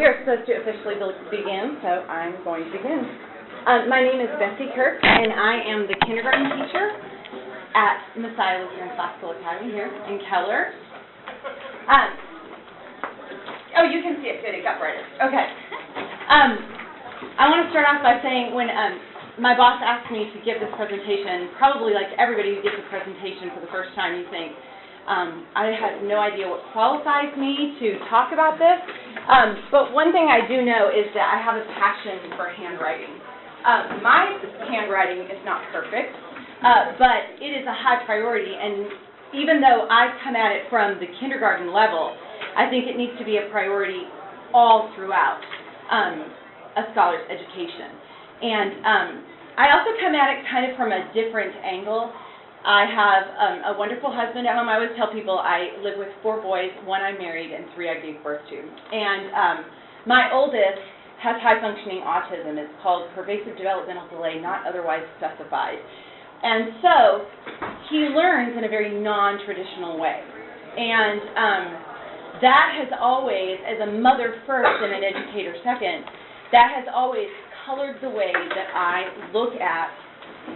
We are supposed to officially begin, so I'm going to begin. My name is Betsy Kirk, and I am the kindergarten teacher at Messiah Lutheran Classical Academy here in Keller. Oh, you can see it. Good. It got brighter. Okay. I want to start off by saying when my boss asked me to give this presentation, probably like everybody who gets a presentation for the first time, you think, I had no idea what qualifies me to talk about this, but one thing I do know is that I have a passion for handwriting. My handwriting is not perfect, but it is a high priority, and even though I come at it from the kindergarten level, I think it needs to be a priority all throughout a scholar's education. And I also come at it kind of from a different angle. I have a wonderful husband at home. I always tell people I live with 4 boys, 1 I married, and 3 I gave birth to. And my oldest has high-functioning autism. It's called pervasive developmental delay, not otherwise specified. And so he learns in a very non-traditional way. And that has always, as a mother first and an educator second, that has always colored the way that I look at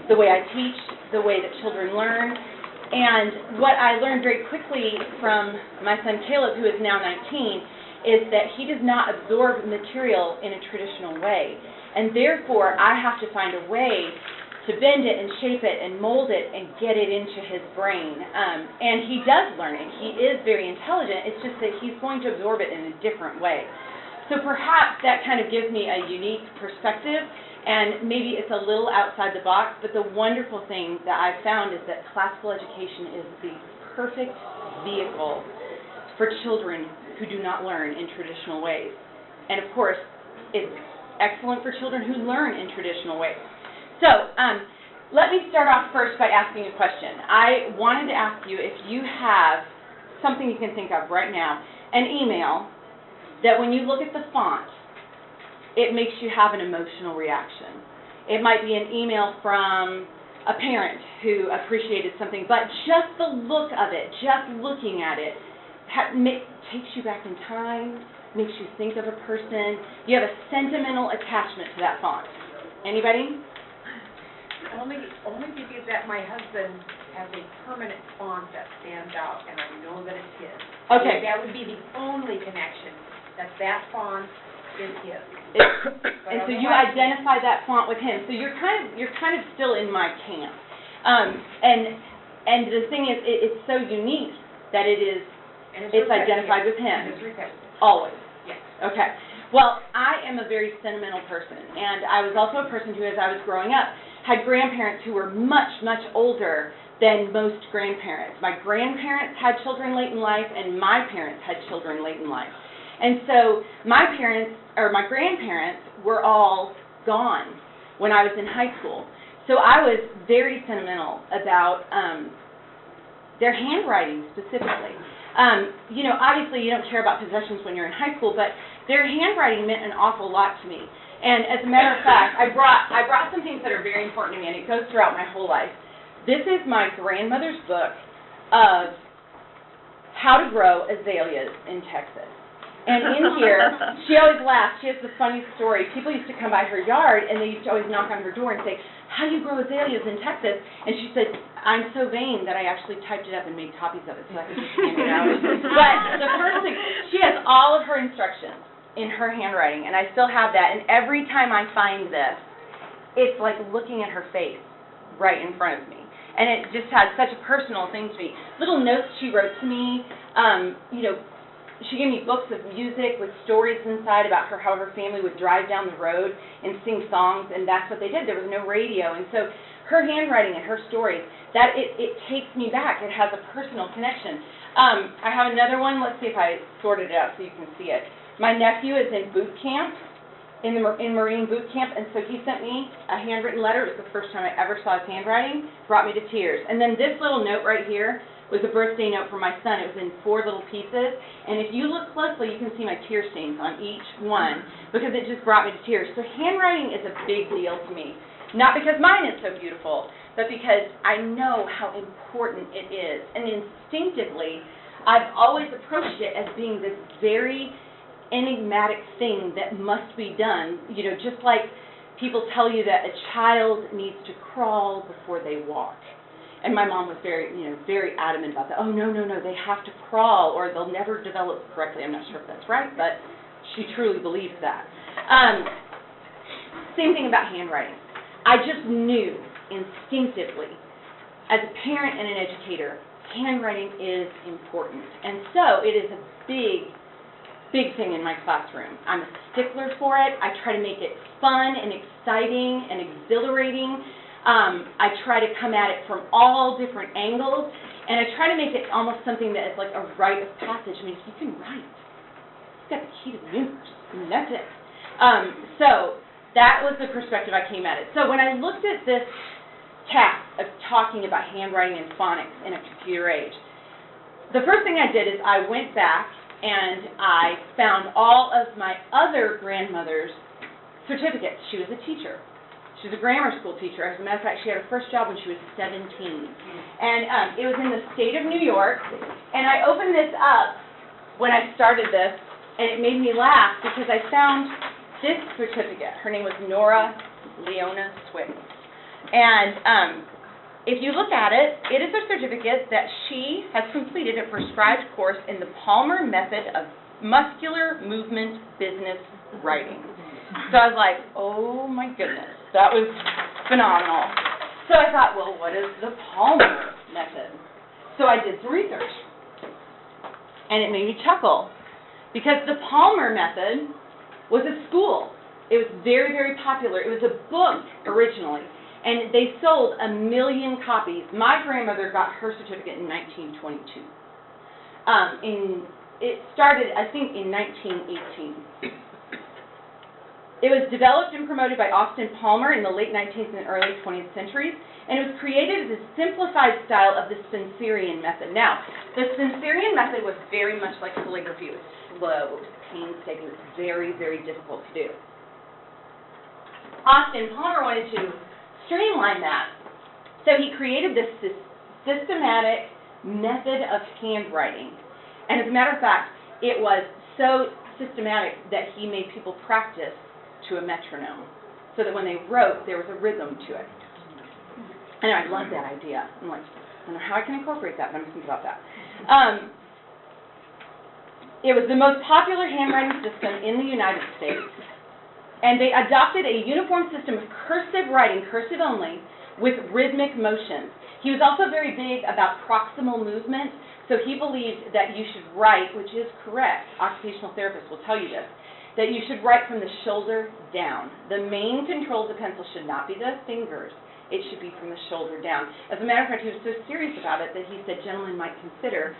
the way I teach, the way that children learn. And what I learned very quickly from my son Caleb, who is now 19, is that he does not absorb material in a traditional way. And therefore, I have to find a way to bend it and shape it and mold it and get it into his brain. And he does learn it. He is very intelligent. It's just that he's going to absorb it in a different way. So perhaps that kind of gives me a unique perspective, and maybe it's a little outside the box, but the wonderful thing that I've found is that classical education is the perfect vehicle for children who do not learn in traditional ways. And of course, it's excellent for children who learn in traditional ways. So, let me start off first by asking a question. I wanted to ask you if you have something you can think of right now, an email that when you look at the font, it makes you have an emotional reaction. It might be an email from a parent who appreciated something, but just the look of it, just looking at it, takes you back in time, makes you think of a person. You have a sentimental attachment to that font. Anybody? Only because that my husband has a permanent font that stands out, and I know that it's his. Okay. That would be the only connection, that font is his. And so you identify that font with him. So you're kind of still in my camp. And the thing is, it's so unique that it's identified with him. Always. Yes. Okay. Well, I am a very sentimental person, and I was also a person who, as I was growing up, had grandparents who were much, much older than most grandparents. My grandparents had children late in life, and my parents had children late in life. And so my grandparents were all gone when I was in high school. So I was very sentimental about their handwriting specifically. Obviously you don't care about possessions when you're in high school, but their handwriting meant an awful lot to me. And as a matter of fact, I brought some things that are very important to me, and it goes throughout my whole life. This is my grandmother's book of how to grow azaleas in Texas. And in here, she always laughs. She has the funniest story. People used to come by her yard, and they used to always knock on her door and say, "How do you grow azaleas in Texas?" And she said, "I'm so vain that I actually typed it up and made copies of it so I could just hand it out." But the first thing, she has all of her instructions in her handwriting, and I still have that. And every time I find this, it's like looking at her face right in front of me. And it just has such a personal thing to me. Little notes she wrote to me, she gave me books of music with stories inside about how her family would drive down the road and sing songs, and that's what they did. There was no radio. And so her handwriting and her stories, that it takes me back. It has a personal connection. I have another one. Let's see if I sorted it out so you can see it. My nephew is in boot camp, in Marine boot camp, and so he sent me a handwritten letter. It was the first time I ever saw his handwriting. Brought me to tears. And then this little note right here was a birthday note from my son. It was in 4 little pieces, and if you look closely, you can see my tear stains on each one, because it just brought me to tears. So handwriting is a big deal to me, not because mine is so beautiful, but because I know how important it is. And instinctively, I've always approached it as being this very enigmatic thing that must be done, you know, just like people tell you that a child needs to crawl before they walk. And my mom was very, you know, very adamant about that. Oh, no, no, no, they have to crawl or they'll never develop correctly. I'm not sure if that's right, but she truly believes that. Same thing about handwriting. I just knew instinctively, as a parent and an educator, handwriting is important. And so it is a big, big thing in my classroom. I'm a stickler for it. I try to make it fun and exciting and exhilarating. I try to come at it from all different angles, and I try to make it almost something that is like a rite of passage. I mean, if you can write, you've got the key to the universe. I mean, that's it. So that was the perspective I came at it. So when I looked at this task of talking about handwriting and phonics in a computer age, the first thing I did is I went back and I found all of my other grandmother's certificates. She was a teacher. She was a grammar school teacher. As a matter of fact, she had her first job when she was 17. And it was in the state of New York. And I opened this up when I started this, and it made me laugh because I found this certificate. Her name was Nora Leona Swick. And if you look at it, it is a certificate that she has completed a prescribed course in the Palmer method of muscular movement business writing. So I was like, oh my goodness, that was phenomenal. So I thought, well, what is the Palmer method? So I did some research, and it made me chuckle, because the Palmer method was a school. It was very, very popular. It was a book originally, and they sold 1 million copies. My grandmother got her certificate in 1922. It started, I think, in 1918. It was developed and promoted by Austin Palmer in the late 19th and early 20th centuries, and it was created as a simplified style of the Spencerian method. Now, the Spencerian method was very much like calligraphy. It was slow, it was painstaking, it was very, very difficult to do. Austin Palmer wanted to streamline that, so he created this systematic method of handwriting. And as a matter of fact, it was so systematic that he made people practice to a metronome, so that when they wrote, there was a rhythm to it. And I love that idea. I'm like, I don't know how I can incorporate that, but I'm thinking about that. It was the most popular handwriting system in the United States, and they adopted a uniform system of cursive writing, cursive only, with rhythmic motions. He was also very big about proximal movement, so he believed that you should write, which is correct, occupational therapists will tell you this, that you should write from the shoulder down. The main control of the pencil should not be the fingers. It should be from the shoulder down. As a matter of fact, he was so serious about it that he said gentlemen might consider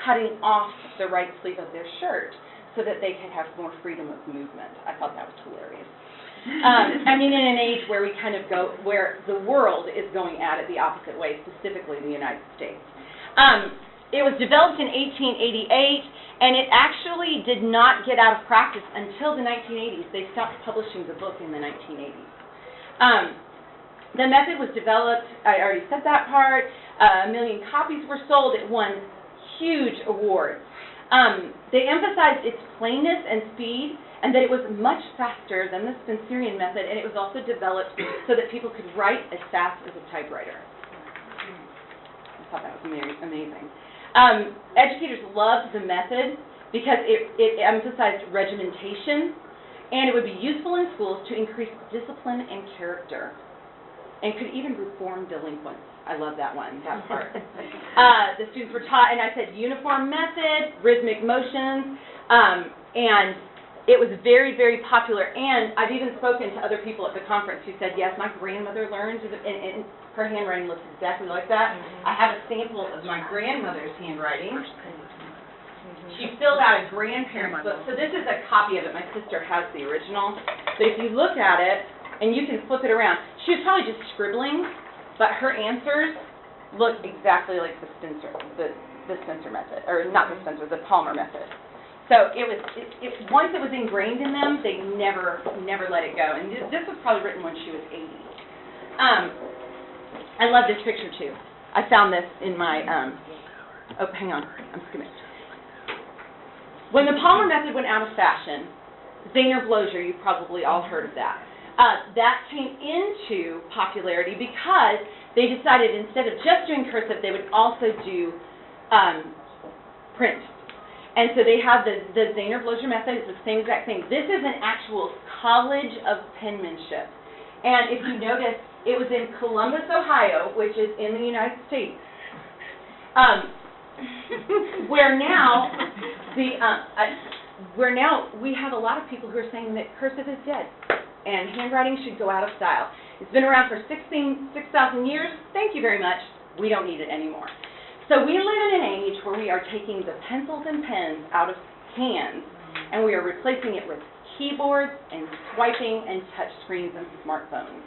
cutting off the right sleeve of their shirt so that they could have more freedom of movement. I thought that was hilarious. I mean, in an age where we kind of go, where the world is going at it the opposite way, specifically the United States. It was developed in 1888. And it actually did not get out of practice until the 1980s. They stopped publishing the book in the 1980s. The method was developed, I already said that part, 1 million copies were sold, it won huge awards. They emphasized its plainness and speed, and that it was much faster than the Spencerian method, and it was also developed so that people could write as fast as a typewriter. I thought that was amazing. Educators loved the method because it emphasized regimentation, and it would be useful in schools to increase discipline and character, and could even reform delinquents. I love that one, that part. The students were taught, and I said uniform method, rhythmic motions, and it was very, very popular. And I've even spoken to other people at the conference who said, yes, my grandmother learned, and her handwriting looks exactly like that. I have a sample of my grandmother's handwriting. She filled out a grandparent's book. So this is a copy of it. My sister has the original. But if you look at it, and you can flip it around, she was probably just scribbling, but her answers look exactly like the Spencer method, or not the Spencer, the Palmer method. So once it was ingrained in them, they never let it go. And this was probably written when she was 80. I love this picture too. I found this in my, oh, hang on, I'm skimming. When the Palmer method went out of fashion, Zaner Blozier, you've probably all heard of that, that came into popularity because they decided instead of just doing cursive, they would also do print. And so they have the Zaner Blozier method. It's the same exact thing. This is an actual college of penmanship. And if you notice, it was in Columbus, Ohio, which is in the United States, where now we have a lot of people who are saying that cursive is dead and handwriting should go out of style. It's been around for 6,000 years. Thank you very much. We don't need it anymore. So we live in an age where we are taking the pencils and pens out of hands and we are replacing it with keyboards and swiping and touch screens and smartphones.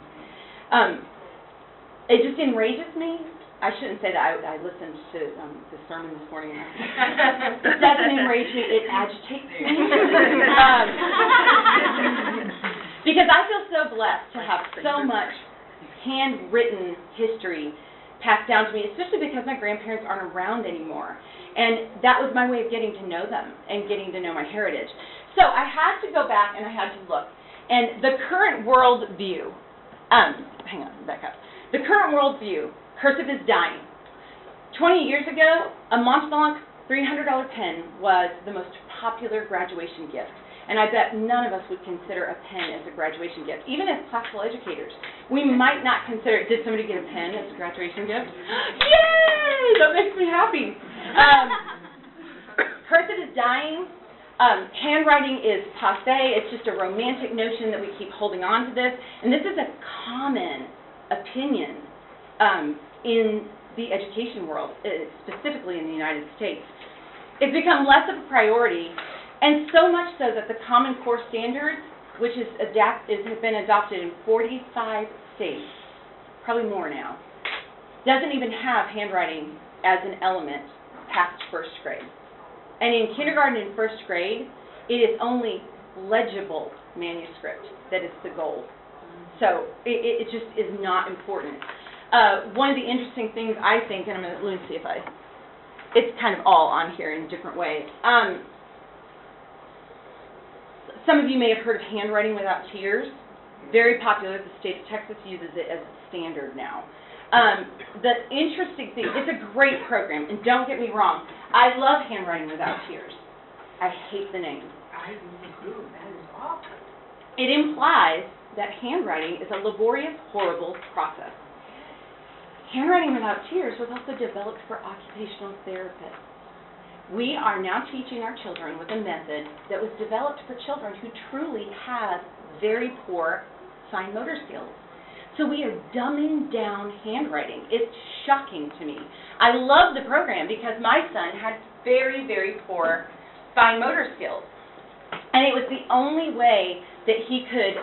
It just enrages me. I shouldn't say that. I listened to the sermon this morning. It doesn't enrage me. It agitates me. Because I feel so blessed to have so much handwritten history passed down to me, especially because my grandparents aren't around anymore. And that was my way of getting to know them and getting to know my heritage. So I had to go back and I had to look. And the current world view, hang on, back up. The current world view, cursive is dying. 20 years ago, a Mont Blanc $300 pen was the most popular graduation gift. And I bet none of us would consider a pen as a graduation gift, even as classical educators. We might not consider, did somebody get a pen as a graduation gift? Yay! That makes me happy. Cursive is dying. Handwriting is passé. It's just a romantic notion that we keep holding on to this. And this is a common opinion in the education world, specifically in the United States. It's become less of a priority, and so much so that the Common Core Standards, which has been adopted in 45 states, probably more now, doesn't even have handwriting as an element past first grade. And in kindergarten and first grade, it is only legible manuscript that is the goal. So it just is not important. One of the interesting things I think, and I'm going to let me see if it's kind of all on here in different ways. Some of you may have heard of handwriting without tears. Very popular. The state of Texas uses it as a standard now. The interesting thing, it's a great program, and don't get me wrong, I love handwriting without tears. I hate the name. I do. That is awful. It implies that handwriting is a laborious, horrible process. Handwriting without tears was also developed for occupational therapists. We are now teaching our children with a method that was developed for children who truly have very poor fine motor skills. So we are dumbing down handwriting. It's shocking to me. I love the program because my son had very, very poor fine motor skills. And it was the only way that he could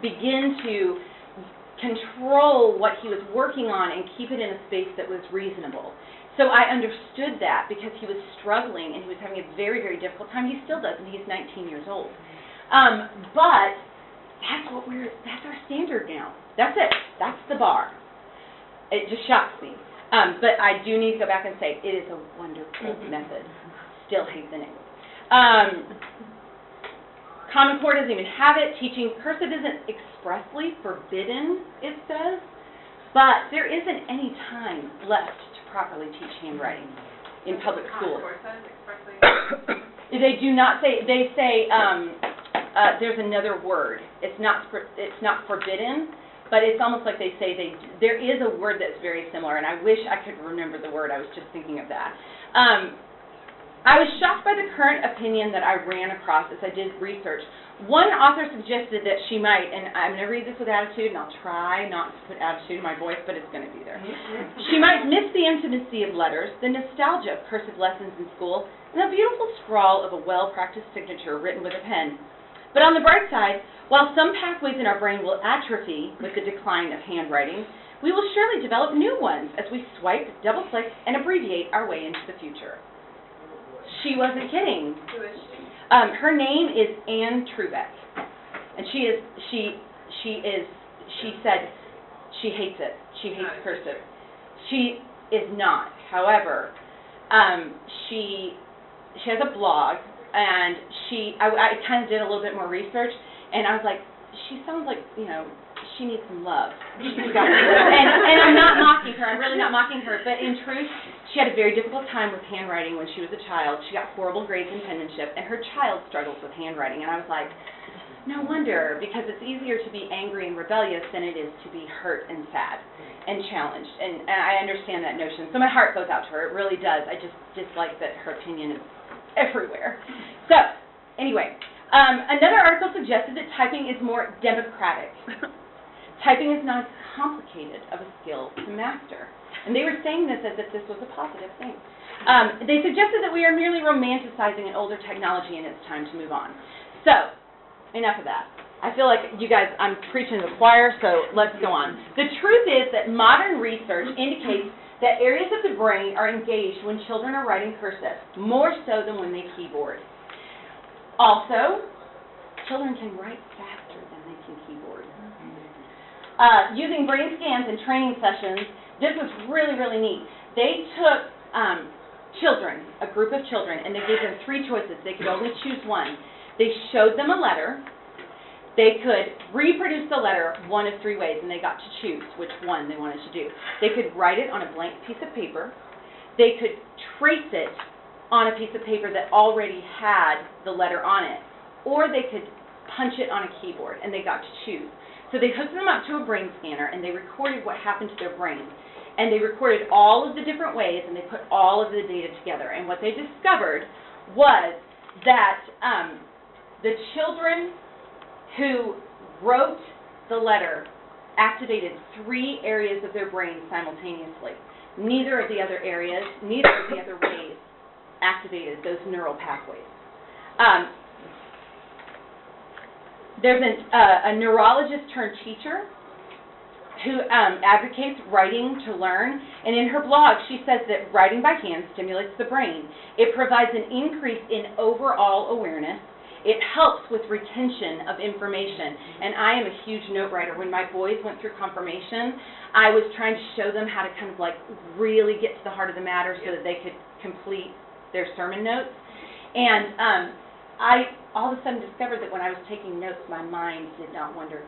begin to control what he was working on and keep it in a space that was reasonable. So I understood that because he was struggling and he was having a very, very difficult time. He still does, and he's 19 years old. But that's our standard now. That's it. That's the bar. It just shocks me. But I do need to go back and say it is a wonderful method. Still hate the name. Common Core doesn't even have it. Teaching cursive isn't expressly forbidden, it says, but there isn't any time left to properly teach handwriting in public schools. Common Core says expressly. They do not say. They say there's another word. It's not forbidden, but it's almost like they say there is a word that's very similar, and I wish I could remember the word. I was just thinking of that. I was shocked by the current opinion that I ran across as I did research. One author suggested that she might, and I'm going to read this with attitude, and I'll try not to put attitude in my voice, but it's going to be there. She might miss the intimacy of letters, the nostalgia of cursive lessons in school, and the beautiful scrawl of a well-practiced signature written with a pen. But on the bright side, while some pathways in our brain will atrophy with the decline of handwriting, we will surely develop new ones as we swipe, double-click, and abbreviate our way into the future. She wasn't kidding. Who is she? Her name is Anne Trubeck, and she said she hates it. She hates cursive. She is not. However, she has a blog, and I kind of did a little bit more research, and I was like, she sounds like, you know, she needs some love. And I'm not mocking her. I'm really not mocking her. But in truth, she had a very difficult time with handwriting when she was a child. She got horrible grades in penmanship, and her child struggles with handwriting. And I was like, no wonder, because it's easier to be angry and rebellious than it is to be hurt and sad and challenged. And I understand that notion. So my heart goes out to her. It really does. I just dislike that her opinion is everywhere. So, anyway, another article suggested that typing is more democratic. Typing is not as complicated of a skill to master. And they were saying this as if this was a positive thing. They suggested that we are merely romanticizing an older technology and it's time to move on. So, enough of that. I feel like you guys, I'm preaching to the choir, so let's go on. The truth is that modern research indicates that areas of the brain are engaged when children are writing cursive, more so than when they keyboard. Also, children can write faster than they can keyboard. Using brain scans and training sessions, this was really, really neat. They took children, a group of children, and they gave them 3 choices. They could only choose one. They showed them a letter. They could reproduce the letter one of 3 ways, and they got to choose which one they wanted to do. They could write it on a blank piece of paper. They could trace it on a piece of paper that already had the letter on it, or they could punch it on a keyboard, and they got to choose. So they hooked them up to a brain scanner, and they recorded what happened to their brain. And they recorded all of the different ways, and they put all of the data together. And what they discovered was that the children who wrote the letter activated 3 areas of their brain simultaneously. Neither of the other areas, neither of the other ways activated those neural pathways. There's a neurologist turned teacher who advocates writing to learn, and in her blog she says that writing by hand stimulates the brain. It provides an increase in overall awareness. It helps with retention of information, and I am a huge note writer. When my boys went through confirmation, I was trying to show them how to kind of like really get to the heart of the matter so that they could complete their sermon notes. And I all of a sudden discovered that when I was taking notes, my mind did not wander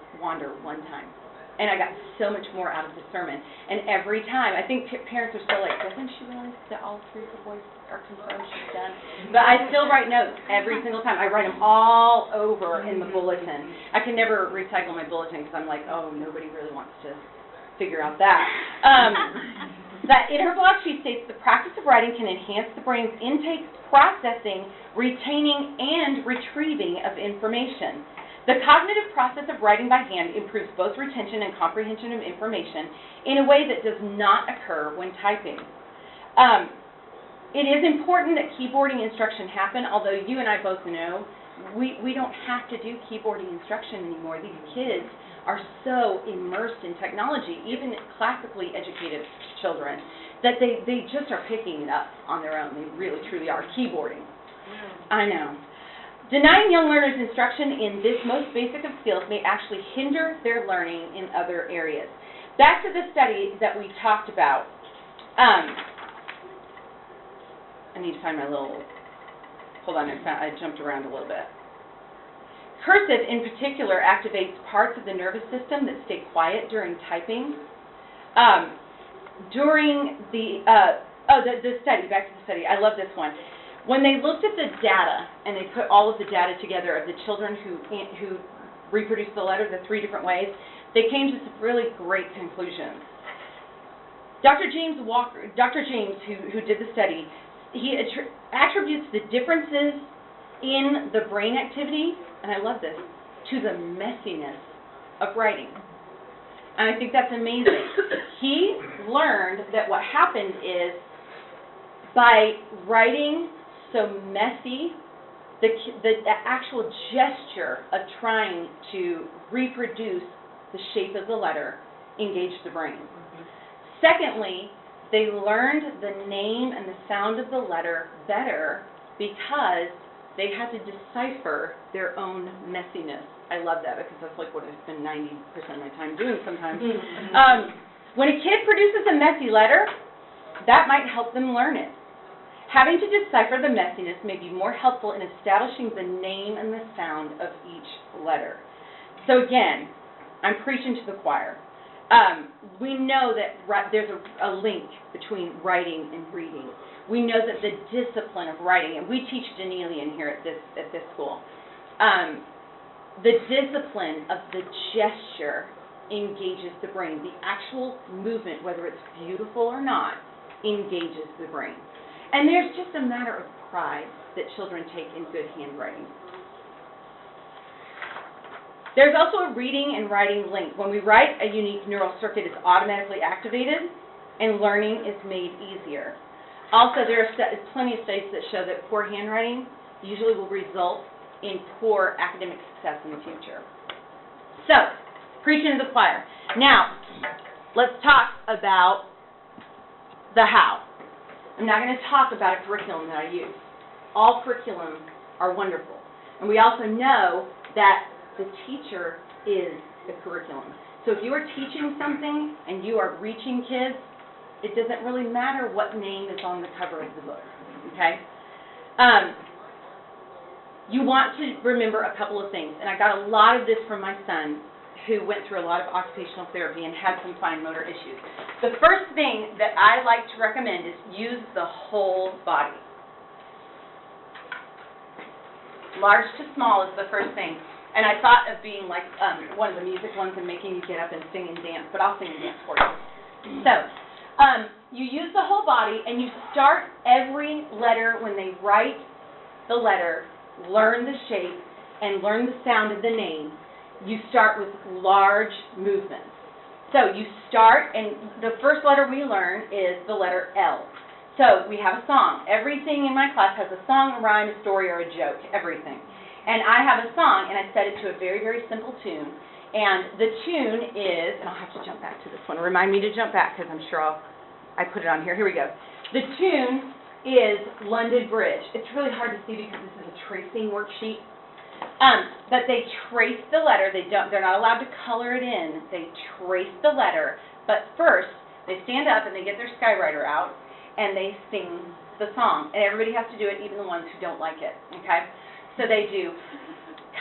one time. And I got so much more out of the sermon. And every time, I think parents are still like, doesn't she realize that all 3 of her boys are confirmed she's done? But I still write notes every single time. I write them all over in the bulletin. I can never recycle my bulletin because I'm like, oh, nobody really wants to figure out that. That in her blog, she states the practice of writing can enhance the brain's intake, processing, retaining, and retrieving of information. The cognitive process of writing by hand improves both retention and comprehension of information in a way that does not occur when typing. It is important that keyboarding instruction happen, although you and I both know we don't have to do keyboarding instruction anymore. These kids are so immersed in technology, even classically educated children, that they just are picking it up on their own. They really, truly are. Keyboarding. I know. Denying young learners instruction in this most basic of skills may actually hinder their learning in other areas. Back to the study that we talked about. I need to find my little, hold on, I jumped around a little bit. Cursive, in particular, activates parts of the nervous system that stay quiet during typing. During the study, back to the study, I love this one. When they looked at the data, and they put all of the data together of the children who reproduced the letter the 3 different ways, they came to some really great conclusions. Dr. James, who did the study, he attributes the differences in the brain activity, and I love this, to the messiness of writing. And I think that's amazing. He learned that what happened is by writing so messy, the actual gesture of trying to reproduce the shape of the letter engaged the brain. Secondly, they learned the name and the sound of the letter better because they had to decipher their own messiness. I love that because that's like what I spend 90% of my time doing sometimes. When a kid produces a messy letter, that might help them learn it. Having to decipher the messiness may be more helpful in establishing the name and the sound of each letter. So again, I'm preaching to the choir. We know that there's a link between writing and reading. We know that the discipline of writing, and we teach Denelian here at this school, the discipline of the gesture engages the brain. The actual movement, whether it's beautiful or not, engages the brain. And there's just a matter of pride that children take in good handwriting. There's also a reading and writing link. When we write, a unique neural circuit is automatically activated, and learning is made easier. Also, there are plenty of studies that show that poor handwriting usually will result in poor academic success in the future. So, preaching to the choir. Now, let's talk about the how. I'm not going to talk about a curriculum that I use. All curriculums are wonderful. And we also know that the teacher is the curriculum. So if you are teaching something and you are reaching kids, it doesn't really matter what name is on the cover of the book, okay? You want to remember a couple of things, and I got a lot of this from my son, who went through a lot of occupational therapy and had some fine motor issues. The first thing that I like to recommend is use the whole body. Large to small is the first thing. And I thought of being like one of the music ones and making you get up and sing and dance, but I'll sing and dance for you. So, you use the whole body, and you start every letter when they write the letter, learn the shape, and learn the sound of the name. You start with large movements. So you start, and the first letter we learn is the letter L. So we have a song. Everything in my class has a song, a rhyme, a story, or a joke, everything. And I have a song, and I set it to a very, very simple tune. And the tune is, and I'll have to jump back to this one. Remind me to jump back, because I'm sure I put it on here. Here we go. The tune is London Bridge. It's really hard to see because this is a tracing worksheet. But they trace the letter. They're not allowed to color it in. They trace the letter. But first, they stand up and they get their skywriter out and they sing the song. And everybody has to do it, even the ones who don't like it. Okay? So they do,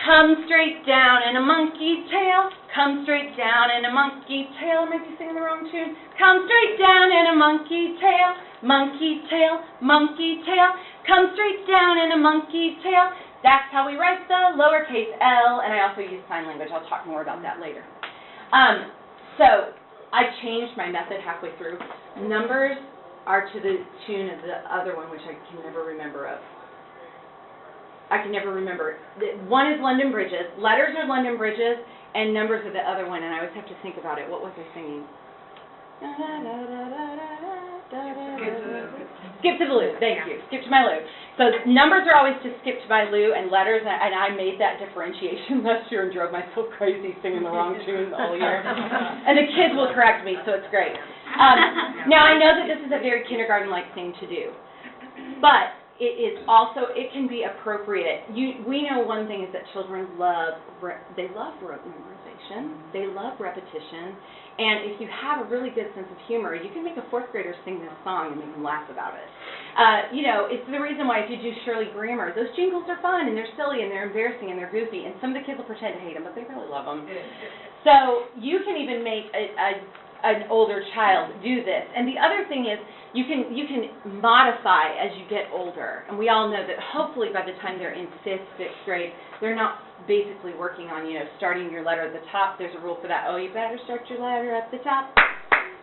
come straight down in a monkey tail, come straight down in a monkey tail. Might be singing the wrong tune. Come straight down in a monkey tail, monkey tail, monkey tail. Come straight down in a monkey tail. That's how we write the lowercase l, and I also use sign language. I'll talk more about that later. So I changed my method halfway through. Numbers are to the tune of the other one, which I can never remember of. I can never remember. One is London Bridges. Letters are London Bridges, and numbers are the other one, and I always have to think about it. What was I singing? Skip to the loo. Thank you. Skip to my loo. So numbers are always to skip to my loo, and letters, and I made that differentiation last year and drove myself crazy singing the wrong tunes all year. And the kids will correct me, so it's great. Now, I know that this is a very kindergarten-like thing to do, but it is also, it can be appropriate. We know one thing is that children love memorization, they love repetition, and if you have a really good sense of humor, you can make a fourth grader sing this song and make them laugh about it. It's the reason why if you do Shirley Grammar, those jingles are fun, and they're silly, and they're embarrassing, and they're goofy, and some of the kids will pretend to hate them, but they really love them. So you can even make an older child do this. And the other thing is, you can modify as you get older. And we all know that hopefully by the time they're in 5th, 6th grade, they're not basically working on, starting your letter at the top. There's a rule for that. Oh, you better start your letter at the top.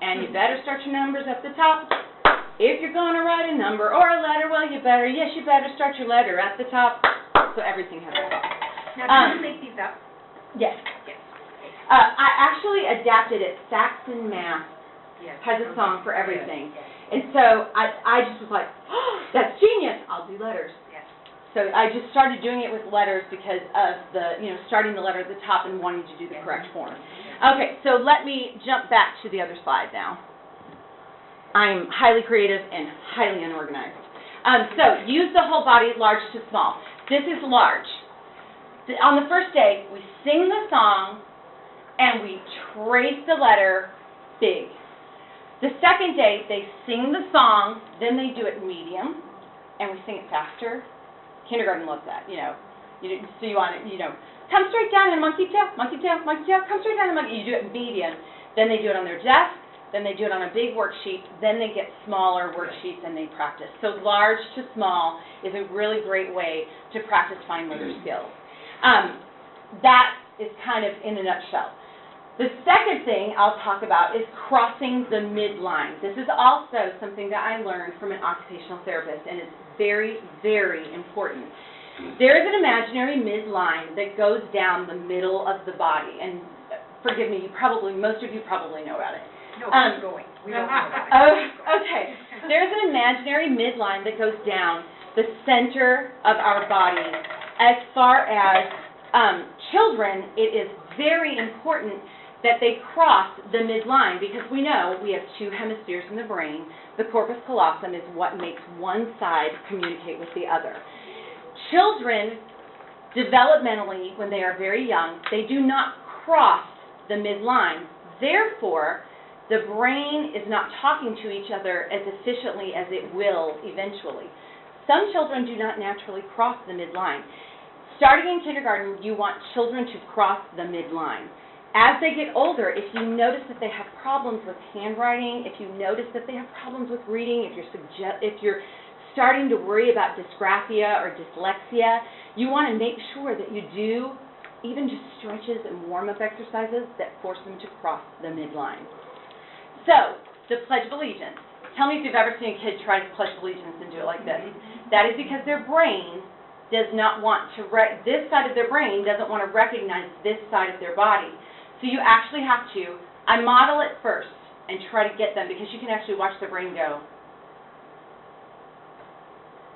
And you better start your numbers at the top. If you're going to write a number or a letter, well, you better start your letter at the top. So everything has a top. Now, do you make these up? Yes. I actually adapted it. Saxon Math has a song for everything. And so I just was like, oh, that's genius. I'll do letters. So I just started doing it with letters because of the, starting the letter at the top and wanting to do the correct form. Okay, so let me jump back to the other slide now. I'm highly creative and highly unorganized. So use the whole body, large to small. This is large. On the first day, we sing the song and we trace the letter big. The second day, they sing the song, then they do it medium, and we sing it faster. Kindergarten loves that, so you want it, come straight down in a monkey tail, monkey tail, monkey tail, come straight down in a monkey. You do it medium. Then they do it on their desk. Then they do it on a big worksheet. Then they get smaller worksheets and they practice. So large to small is a really great way to practice fine motor skills. That is kind of in a nutshell. The second thing I'll talk about is crossing the midline. This is also something that I learned from an occupational therapist, and it's very, very important. There is an imaginary midline that goes down the middle of the body, and forgive me, most of you probably know about it. No, keep going. We don't know about it. Okay. There's an imaginary midline that goes down the center of our body. As far as children, it is very important that they cross the midline, because we know we have two hemispheres in the brain. The corpus callosum is what makes one side communicate with the other. Children, developmentally, when they are very young, they do not cross the midline. Therefore, the brain is not talking to each other as efficiently as it will eventually. Some children do not naturally cross the midline. Starting in kindergarten, you want children to cross the midline. As they get older, if you notice that they have problems with handwriting, if you notice that they have problems with reading, if you're starting to worry about dysgraphia or dyslexia, you want to make sure that you do even just stretches and warm-up exercises that force them to cross the midline. So, the Pledge of Allegiance. Tell me if you've ever seen a kid try to Pledge of Allegiance and do it like this. That is because their brain does not want to, this side of their brain doesn't want to recognize this side of their body. So you actually have to, I model it first and try to get them, because you can actually watch their brain go.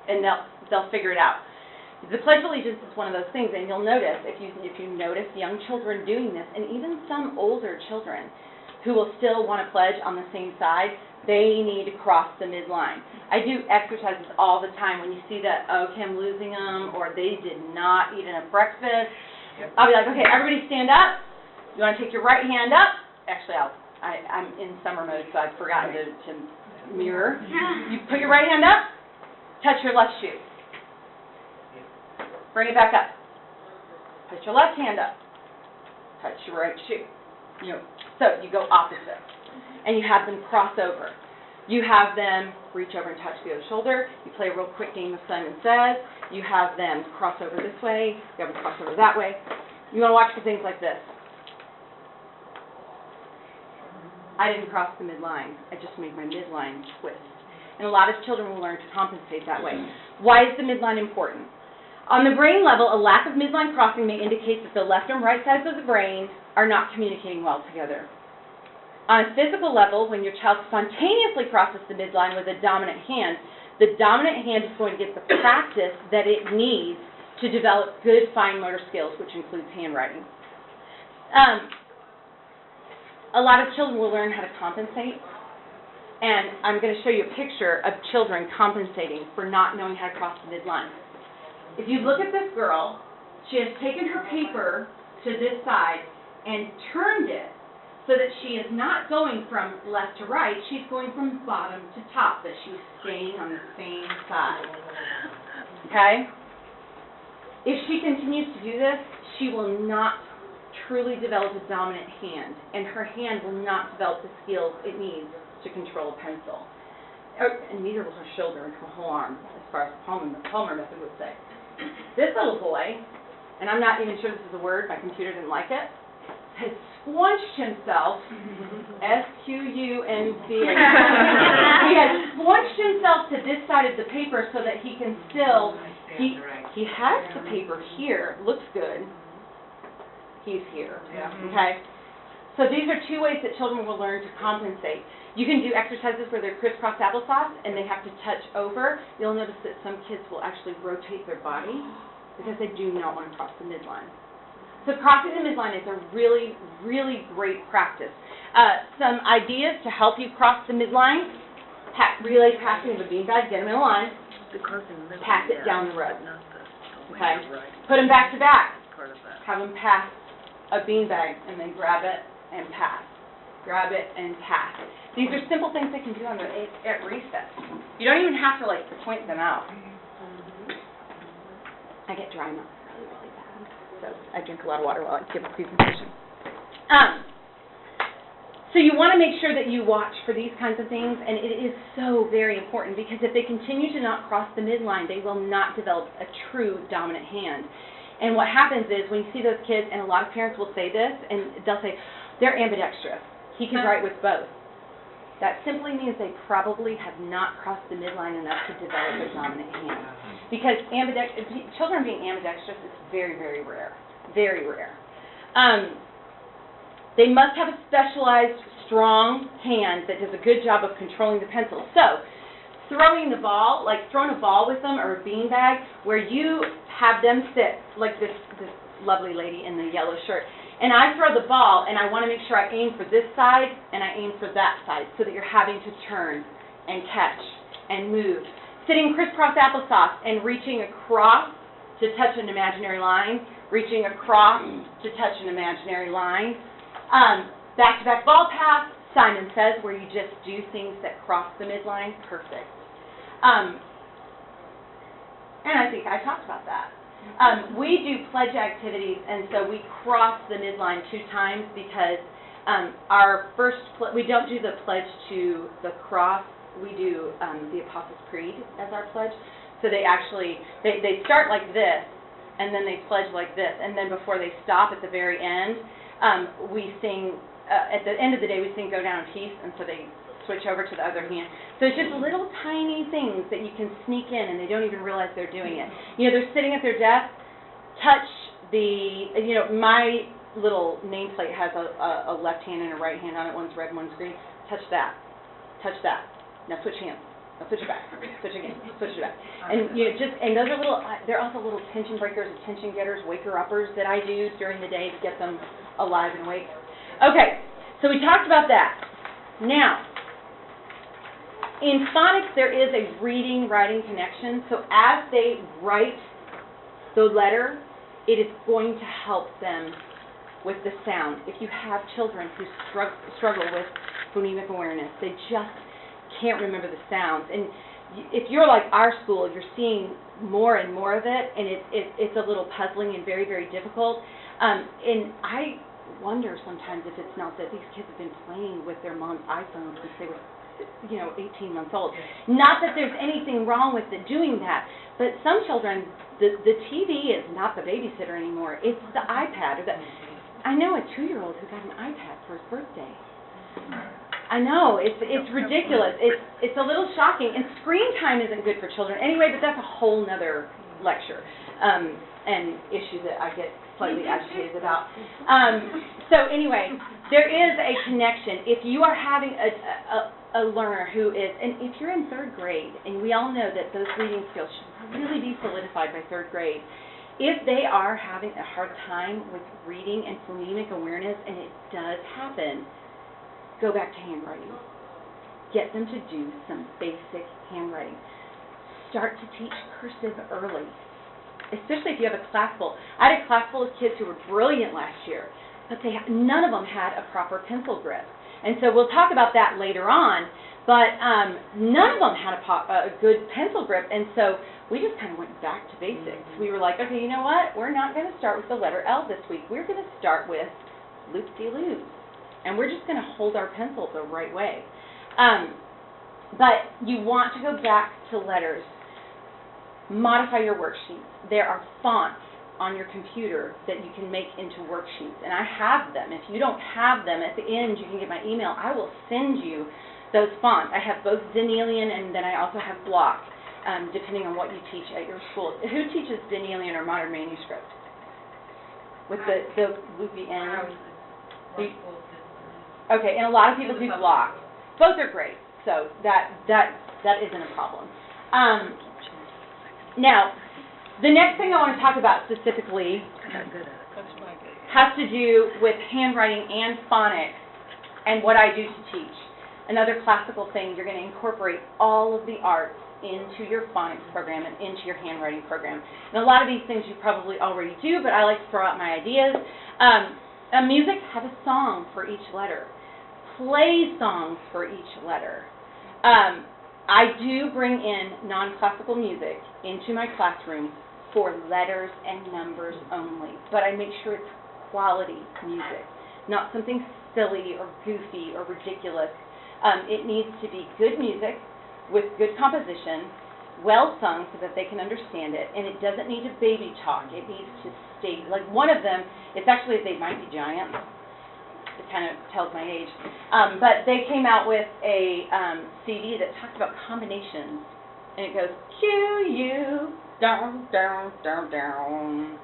And they'll figure it out. The Pledge of Allegiance is one of those things, and you'll notice, if you notice young children doing this, and even some older children who will still want to pledge on the same side, they need to cross the midline. I do exercises all the time when you see that, okay, I'm losing them, or they did not eat enough breakfast. I'll be like, okay, everybody stand up. You want to take your right hand up? Actually, I'm in summer mode, so I've forgotten to mirror. You put your right hand up, touch your left shoe. Bring it back up. Put your left hand up, touch your right shoe. So you go opposite, and you have them cross over. You have them reach over and touch the other shoulder. You play a real quick game of Simon Says. You have them cross over this way. You have them cross over that way. You want to watch for things like this. I didn't cross the midline. I just made my midline twist. And a lot of children will learn to compensate that way. Why is the midline important? On the brain level, a lack of midline crossing may indicate that the left and right sides of the brain are not communicating well together. On a physical level, when your child spontaneously crosses the midline with a dominant hand, the dominant hand is going to get the practice that it needs to develop good fine motor skills, which includes handwriting. A lot of children will learn how to compensate, and I'm going to show you a picture of children compensating for not knowing how to cross the midline. If you look at this girl, she has taken her paper to this side and turned it so that she is not going from left to right, she's going from bottom to top, that she's staying on the same side. Okay? If she continues to do this, she will not truly develop a dominant hand, and her hand will not develop the skills it needs to control a pencil. And neither will her shoulder and her whole arm, as far as the Palmer method would say. This little boy, and I'm not even sure this is a word, my computer didn't like it, has squunched himself, S-Q-U-N-C-H. He has squunched himself to this side of the paper so that he can still, he has the paper here, looks good. He's here, okay? So these are two ways that children will learn to compensate. You can do exercises where they're crisscross applesauce and they have to touch over. You'll notice that some kids will actually rotate their body because they do not want to cross the midline. So crossing the midline is a really, really great practice. Some ideas to help you cross the midline: relay passing of a beanbag, get them in a line, pass it down the road. Okay? Put them back to back. Have them pass a beanbag and then grab it and pass. Grab it and pass. These are simple things they can do at recess. You don't even have to point them out. I get dry mouth really, really bad. So I drink a lot of water while I give a presentation. So you want to make sure that you watch for these kinds of things, and it is so very important because if they continue to not cross the midline, they will not develop a true dominant hand. And what happens is when you see those kids, and a lot of parents will say this, and they'll say, they're ambidextrous. He can write with both. That simply means they probably have not crossed the midline enough to develop a dominant hand. Because children being ambidextrous is very, very rare. Very rare. They must have a specialized, strong hand that does a good job of controlling the pencil. So, throwing the ball, like throwing a ball with them or a beanbag, where you have them sit, like this lovely lady in the yellow shirt, and I throw the ball, and I want to make sure I aim for this side, and I aim for that side, so that you're having to turn and catch and move. Sitting crisscross applesauce and reaching across to touch an imaginary line, reaching across to touch an imaginary line. Back-to-back ball pass, Simon Says, where you just do things that cross the midline. Perfect. And I think I talked about that. We do pledge activities, and so we cross the midline 2 times because our first, we don't do the pledge to the cross. We do the Apostles' Creed as our pledge. So they actually, they start like this, and then they pledge like this, and then before they stop at the very end, we sing, at the end of the day, we sing Go Down in Peace, and so they switch over to the other hand. So it's just little tiny things that you can sneak in, and they don't even realize they're doing it. You know, they're sitting at their desk, touch the, you know, my little nameplate has a left hand and a right hand on it. One's red, one's green. Touch that. Touch that. Now switch hands. Now switch it back. Switch again. Switch it back. And you know, and those are little, they're also little tension breakers, attention getters, waker-uppers that I do during the day to get them alive and awake. Okay, so we talked about that. Now, in phonics, there is a reading-writing connection. So as they write the letter, it is going to help them with the sound. If you have children who struggle with phonemic awareness, they just can't remember the sounds. And if you're like our school, you're seeing more and more of it, and it's a little puzzling and very, very difficult. And I wonder sometimes if it's not that these kids have been playing with their mom's iPhone since they were 18 months old. Not that there's anything wrong with doing that, but some children, the TV is not the babysitter anymore. It's the iPad. I know a 2-year-old who got an iPad for his birthday. I know, it's ridiculous. It's a little shocking, and screen time isn't good for children anyway, but that's a whole nother lecture and issue that I get slightly agitated about. So anyway, there is a connection. If you are having a learner who is, and if you're in 3rd grade, and we all know that those reading skills should really be solidified by 3rd grade, if they are having a hard time with reading and phonemic awareness, and it does happen, go back to handwriting. Get them to do some basic handwriting. Start to teach cursive early, especially if you have a class full. I had a class full of kids who were brilliant last year, but none of them had a proper pencil grip. And so we'll talk about that later on, but none of them had a good pencil grip, and so we just kind of went back to basics. We were like, okay, you know what? We're not going to start with the letter L this week. We're going to start with loop-de-loops, and we're just going to hold our pencil the right way. But you want to go back to letters. Modify your worksheets. There are fonts on your computer that you can make into worksheets, and I have them. If you don't have them, at the end you can get my email. I will send you those fonts. I have both Zenelian and then I also have Block, depending on what you teach at your school. Who teaches Zenelian or Modern Manuscript? With the loopy end? Okay, and a lot of people do Block. Both are great, so that isn't a problem. Now, the next thing I want to talk about specifically has to do with handwriting and phonics and what I do to teach. Another classical thing, you're going to incorporate all of the arts into your phonics program and into your handwriting program. And a lot of these things you probably already do, but I like to throw out my ideas. Music, have a song for each letter. Play songs for each letter. I do bring in non-classical music into my classroom for letters and numbers only, but I make sure it's quality music, not something silly or goofy or ridiculous. It needs to be good music with good composition, well sung so that they can understand it, and it doesn't need to baby talk. It needs to stay, like one of them, it's actually They Might Be Giants. It kind of tells my age. But they came out with a CD that talks about combinations, and it goes, Q-U, down, down, down, down,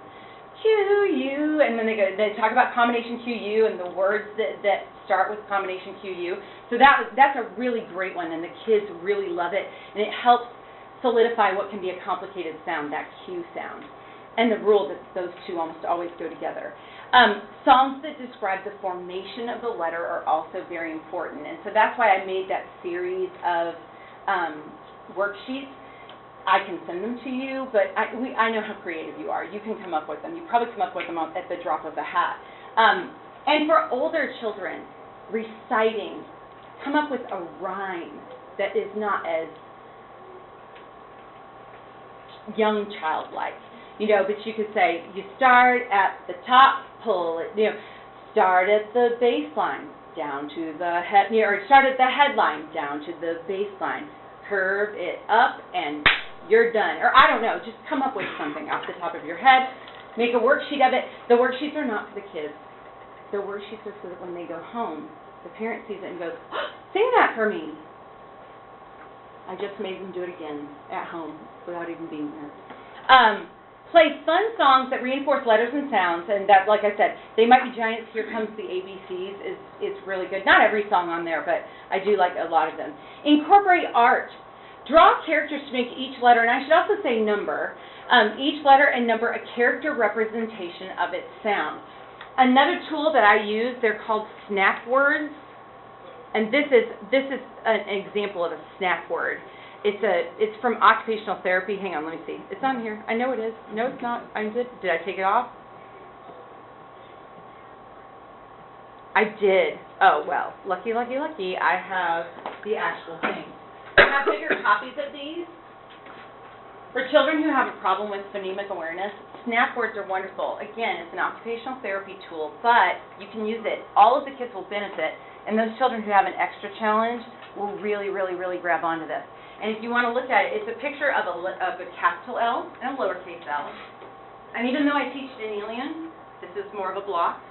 Q-U, and then they talk about combination Q-U and the words that start with combination Q-U. So that's a really great one, and the kids really love it, and it helps solidify what can be a complicated sound, that Q sound, and the rule that those two almost always go together. Songs that describe the formation of the letter are also very important, and so that's why I made that series of worksheets. I can send them to you, but I know how creative you are. You can come up with them. You probably come up with them at the drop of a hat. And for older children, reciting, come up with a rhyme that is not as young childlike, but you could say, you start at the top, pull it, start at the baseline, down to the head, or start at the headline, down to the baseline, curve it up, and you're done. Or I don't know, just come up with something off the top of your head, make a worksheet of it. The worksheets are not for the kids. The worksheets are so that when they go home, the parent sees it and goes, oh, sing that for me. I just made them do it again at home without even being there. Play fun songs that reinforce letters and sounds, and that, like I said, They Might Be Giants, Here Comes the ABCs is really good. Not every song on there, but I do like a lot of them. Incorporate art. Draw characters to make each letter, and I should also say number, each letter and number a character representation of its sound. Another tool that I use, they're called snap words, and this is an example of a snap word. It's from occupational therapy. Hang on, let me see. It's on here. I know it is. No, it's not. Did I take it off? I did. Oh, well, lucky, lucky, lucky. I have the actual thing. I have bigger copies of these. For children who have a problem with phonemic awareness, snap words are wonderful. Again, it's an occupational therapy tool, but you can use it. All of the kids will benefit, and those children who have an extra challenge will really, really, really grab onto this. And if you want to look at it, it's a picture of a capital L and a lowercase l. And even though I teach Danielian, this is more of a block.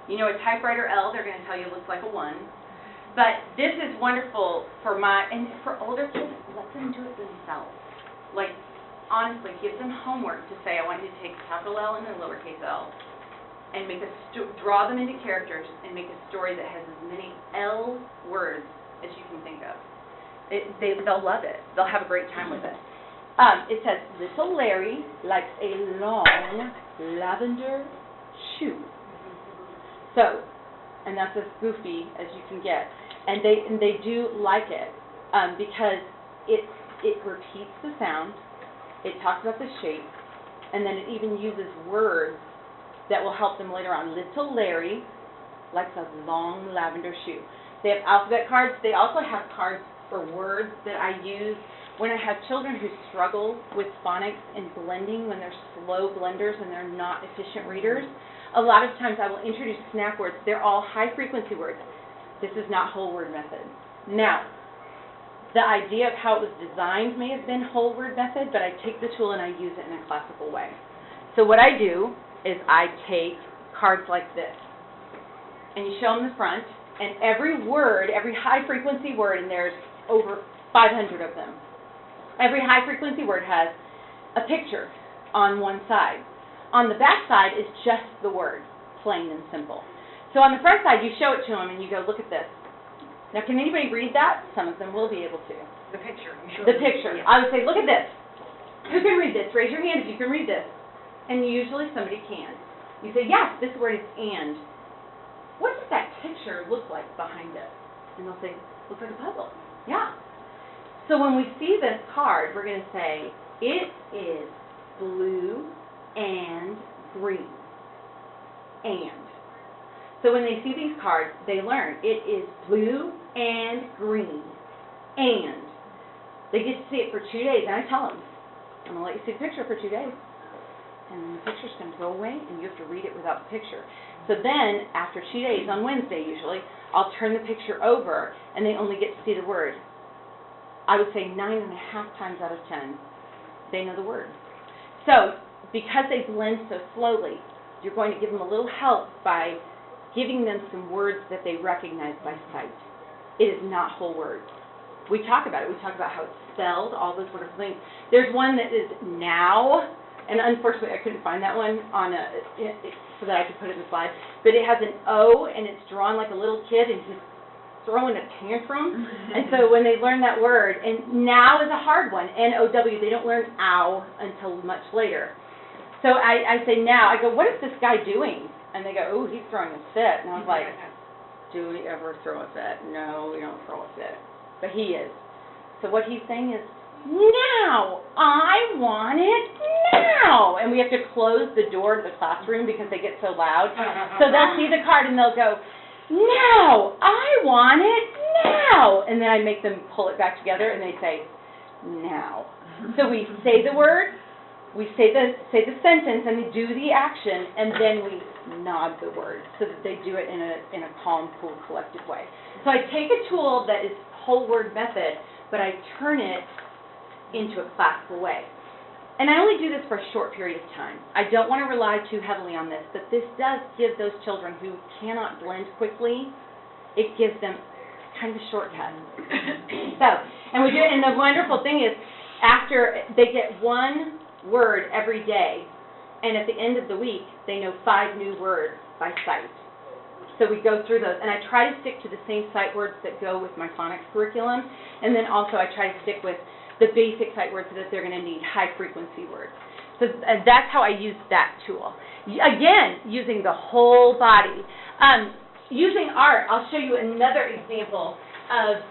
A typewriter L, they're going to tell you it looks like a 1. But this is wonderful for older kids, let them do it themselves. Like, honestly, give them homework to say, I want you to take a capital L and a lowercase l, and draw them into characters and make a story that has as many L words as you can think of. They'll love it. They'll have a great time with it. It says, Little Larry likes a long lavender shoe. So, and that's as goofy as you can get. And they do like it because it repeats the sound, it talks about the shape, and then it even uses words that will help them later on. Little Larry likes a long lavender shoe. They have alphabet cards. They also have cards for words that I use when I have children who struggle with phonics and blending, when they're slow blenders and they're not efficient readers. A lot of times I will introduce snap words. They're all high-frequency words. This is not whole word method. Now, the idea of how it was designed may have been whole word method, but I take the tool and I use it in a classical way. So what I do is I take cards like this, and you show them the front, and every word, every high-frequency word, and there's over 500 of them, every high-frequency word has a picture on one side. On the back side is just the word, plain and simple. So on the front side, you show it to them, and you go, look at this. Now, can anybody read that? Some of them will be able to. The picture. The picture. Yeah. I would say, look at this. Who can read this? Raise your hand if you can read this. And usually somebody can. You say, yes, this word is and. What does that picture look like behind it? And they'll say, looks like a puzzle. Yeah. So when we see this card, we're going to say, it is blue and green. And. So when they see these cards, they learn it is blue and green. And. They get to see it for 2 days, and I tell them, I'm going to let you see the picture for 2 days. And then the picture's going to go away, and you have to read it without the picture. So then, after 2 days, on Wednesday usually, I'll turn the picture over, and they only get to see the word. I would say 9.5 times out of 10, they know the word. So, because they blend so slowly, you're going to give them a little help by giving them some words that they recognize by sight. It is not whole words. We talk about it. We talk about how it's spelled, all those wonderful things. There's one that is now, and unfortunately I couldn't find that one on so that I could put it in the slide, but it has an O, and it's drawn like a little kid, and he's throwing a tantrum. And so when they learn that word, and now is a hard one, N-O-W, they don't learn ow until much later. So I say now, I go, what is this guy doing? And they go, oh, he's throwing a fit. And I was like, do we ever throw a fit? No, we don't throw a fit. But he is. So what he's saying is, now, I want it now. And we have to close the door to the classroom because they get so loud. So they'll see the card and they'll go, now, I want it now. And then I make them pull it back together and they say, now. So we say the word, we say the sentence, and we do the action, and then we nod the word so that they do it in a calm, cool, collective way. So I take a tool that is whole word method, but I turn it into a classical way. And I only do this for a short period of time. I don't want to rely too heavily on this, but this does give those children who cannot blend quickly, it gives them kind of a shortcut. So, and we do it, and the wonderful thing is, after they get one word every day, and at the end of the week, they know 5 new words by sight. So we go through those, and I try to stick to the same sight words that go with my phonics curriculum, and then also I try to stick with the basic sight words that they're going to need, high-frequency words. So that's how I use that tool. Again, using the whole body. Using art, I'll show you another example of,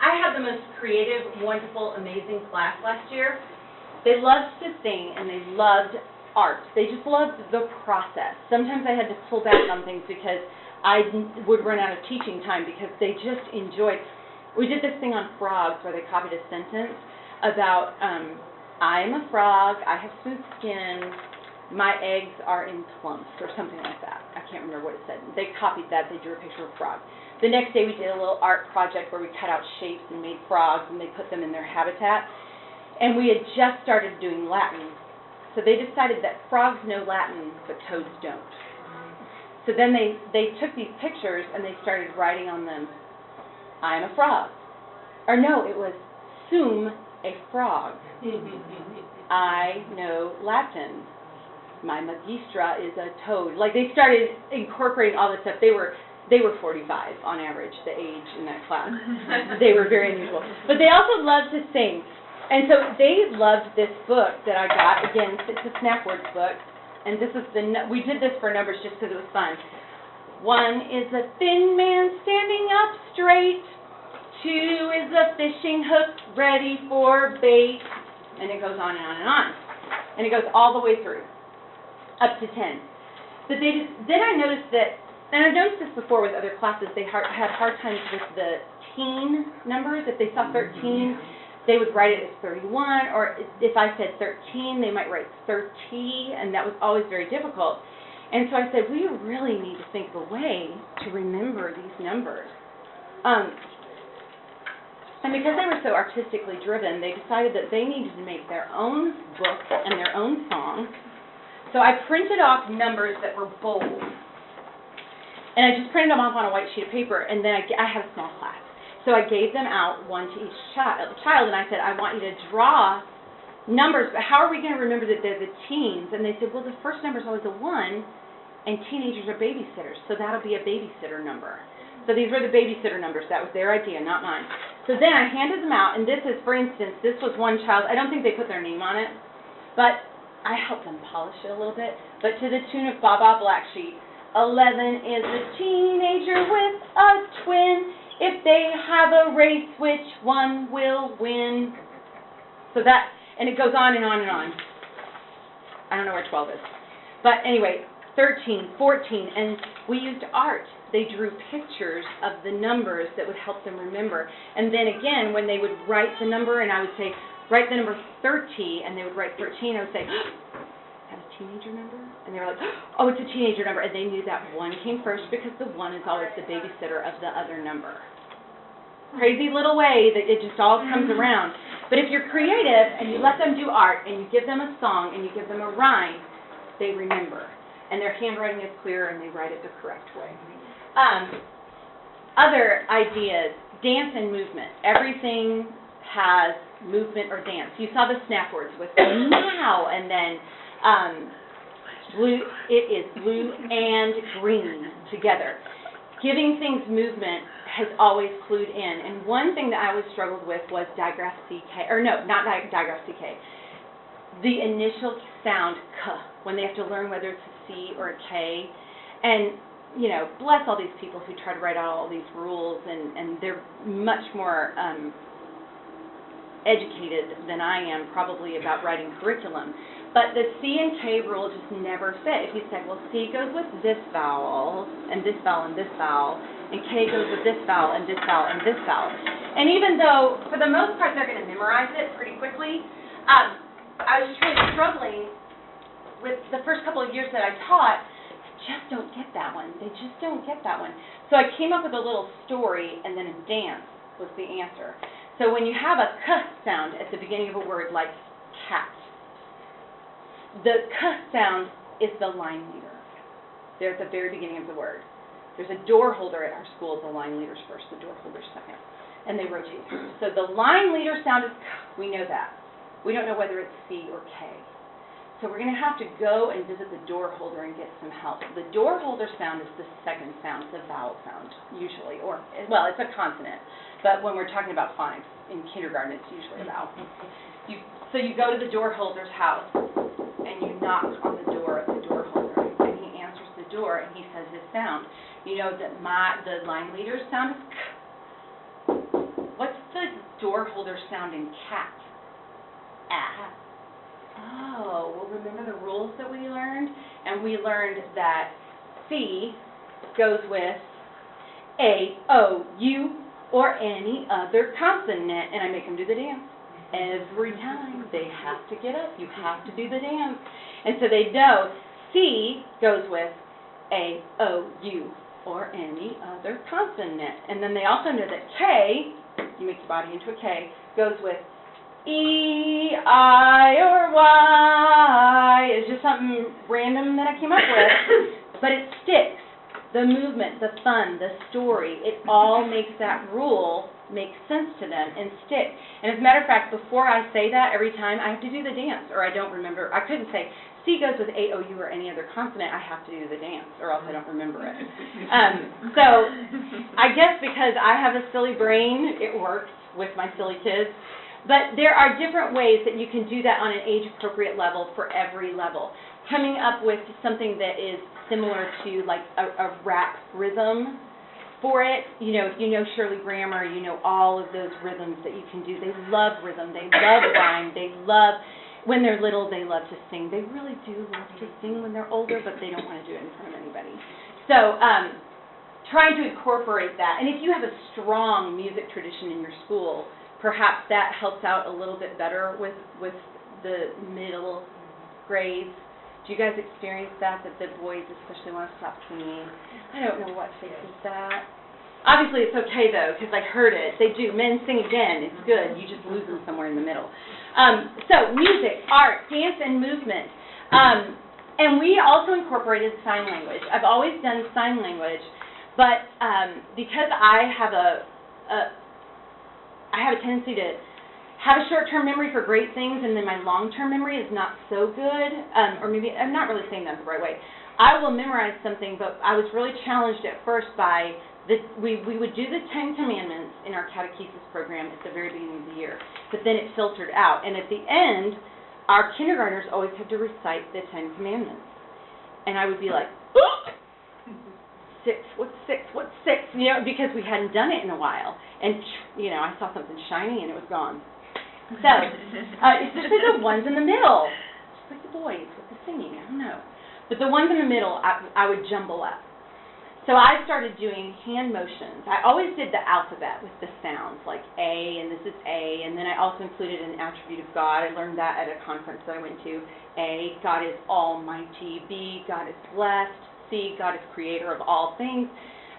I had the most creative, wonderful, amazing class last year. They loved to sing, and they loved art. They just loved the process. Sometimes I had to pull back on things because I would run out of teaching time because they just enjoyed. We did this thing on frogs where they copied a sentence about, I am a frog, I have smooth skin, my eggs are in clumps, or something like that. I can't remember what it said. They copied that, they drew a picture of a frog. The next day we did a little art project where we cut out shapes and made frogs, and they put them in their habitat. And we had just started doing Latin. So they decided that frogs know Latin, but toads don't. So then they took these pictures and they started writing on them, I am a frog. Or no, it was sum a frog. I know Latin. My magistra is a toad. Like they started incorporating all this stuff. They were 45 on average, the age in that class. They were very unusual. But they also loved to sing. And so they loved this book that I got. Again, it's a Snapwords book. And this is we did this for numbers just because it was fun. 1 is a thin man standing up straight. 2 is a fishing hook ready for bait. And it goes on and on and on. And it goes all the way through, up to 10. But then I noticed that, and I've noticed this before with other classes, they had hard times with the teen numbers. If they saw 13, they would write it as 31, or if I said 13, they might write 30, and that was always very difficult. And so I said, we really need to think of a way to remember these numbers. And because they were so artistically driven, they decided that they needed to make their own book and their own song. So I printed off numbers that were bold. And I just printed them off on a white sheet of paper, and then I had a small class. So I gave them out, 1 to each child, and I said, I want you to draw numbers, but how are we going to remember that they're the teens? And they said, well, the first number is always a 1, and teenagers are babysitters, so that'll be a babysitter number. So these were the babysitter numbers. That was their idea, not mine. So then I handed them out, and this is, for instance, this was one child. I don't think they put their name on it, but I helped them polish it a little bit. But to the tune of Baba Black Sheep, 11 is a teenager with a twin. If they have a race, which one will win? So that, and it goes on and on and on. I don't know where 12 is. But anyway, 13, 14, and we used art. They drew pictures of the numbers that would help them remember. And then again, when they would write the number, and I would say, write the number 30, and they would write 13, I would say, that a teenager number? And they were like, oh, it's a teenager number, and they knew that 1 came first because the 1 is always the babysitter of the other number. Crazy little way that it just all comes around. But if you're creative and you let them do art and you give them a song and you give them a rhyme, they remember. And their handwriting is clear and they write it the correct way. Other ideas, dance and movement. Everything has movement or dance. You saw the snap words with now and then blue. It is blue and green together. Giving things movement has always clued in. And one thing that I always struggled with was digraph CK, or no, not digraph CK. The initial sound K, when they have to learn whether it's a C or a K. And, you know, bless all these people who try to write out all these rules, and they're much more educated than I am probably about writing curriculum. But the C and K rule just never fit. If you said, well, C goes with this vowel, and this vowel, and this vowel, and K goes with this vowel, and this vowel, and this vowel. And even though, for the most part, they're going to memorize it pretty quickly, I was just really struggling with the first couple of years that I taught. Just don't get that one. They just don't get that one. So I came up with a little story, and then a dance was the answer. So when you have a K sound at the beginning of a word like cat, the K sound is the line leader. They're at the very beginning of the word. There's a door holder at our school. The line leader's first, the door holder's second. And they rotate through. So the line leader sound is K. We know that. We don't know whether it's C or K. So we're going to have to go and visit the door holder and get some help. The door holder sound is the second sound, the vowel sound, usually. Or, well, it's a consonant. But when we're talking about phonics in kindergarten, it's usually a vowel. So you go to the door holder's house, and you knock on the door of the door holder, and he answers the door, and he says his sound. You know that the line leader's sound is K. What's the door holder sound in cat? Ah. Oh, well, remember the rules that we learned? And we learned that C goes with A, O, U, or any other consonant. And I make them do the dance. Every time they have to get up, you have to do the dance. And so they know C goes with A, O, U, or any other consonant. And then they also know that K, you make the body into a K, goes with E, I, or Y. It's just something random that I came up with, but it sticks. The movement, the fun, the story, it all makes that rule make sense to them and stick. And as a matter of fact, before I say that, every time I have to do the dance, or I don't remember. I couldn't say C goes with A, O, U, or any other consonant. I have to do the dance, or else I don't remember it. So I guess because I have a silly brain, it works with my silly kids. But there are different ways that you can do that on an age-appropriate level for every level. Coming up with something that is similar to like a rap rhythm for it. You know, if you know Shirley Grammer, you know all of those rhythms that you can do. They love rhythm. They love rhyme. They love, when they're little, they love to sing. They really do love to sing when they're older, but they don't want to do it in front of anybody. So trying to incorporate that. And if you have a strong music tradition in your school, perhaps that helps out a little bit better with the middle grades. Do you guys experience that the boys especially want to stop singing? I don't know what fixes that. Obviously it's okay though, because I heard it. They do. Men sing again. It's good. You just lose them somewhere in the middle. So music, art, dance, and movement. And we also incorporated sign language. I've always done sign language, but because I have a tendency to have a short-term memory for great things, and then my long-term memory is not so good, or maybe I'm not really saying that the right way. I will memorize something, but I was really challenged at first by we would do the 10 Commandments in our catechesis program at the very beginning of the year, but then it filtered out. And at the end, our kindergartners always had to recite the 10 Commandments. And I would be like, what's six, you know, because we hadn't done it in a while. And, you know, I saw something shiny and it was gone. So, especially the ones in the middle, just like the boys with the singing, I don't know. But the ones in the middle, I would jumble up. So I started doing hand motions. I always did the alphabet with the sounds, like A, and this is A, and then I also included an attribute of God. I learned that at a conference that I went to. A, God is almighty. B, God is blessed. C, God is creator of all things.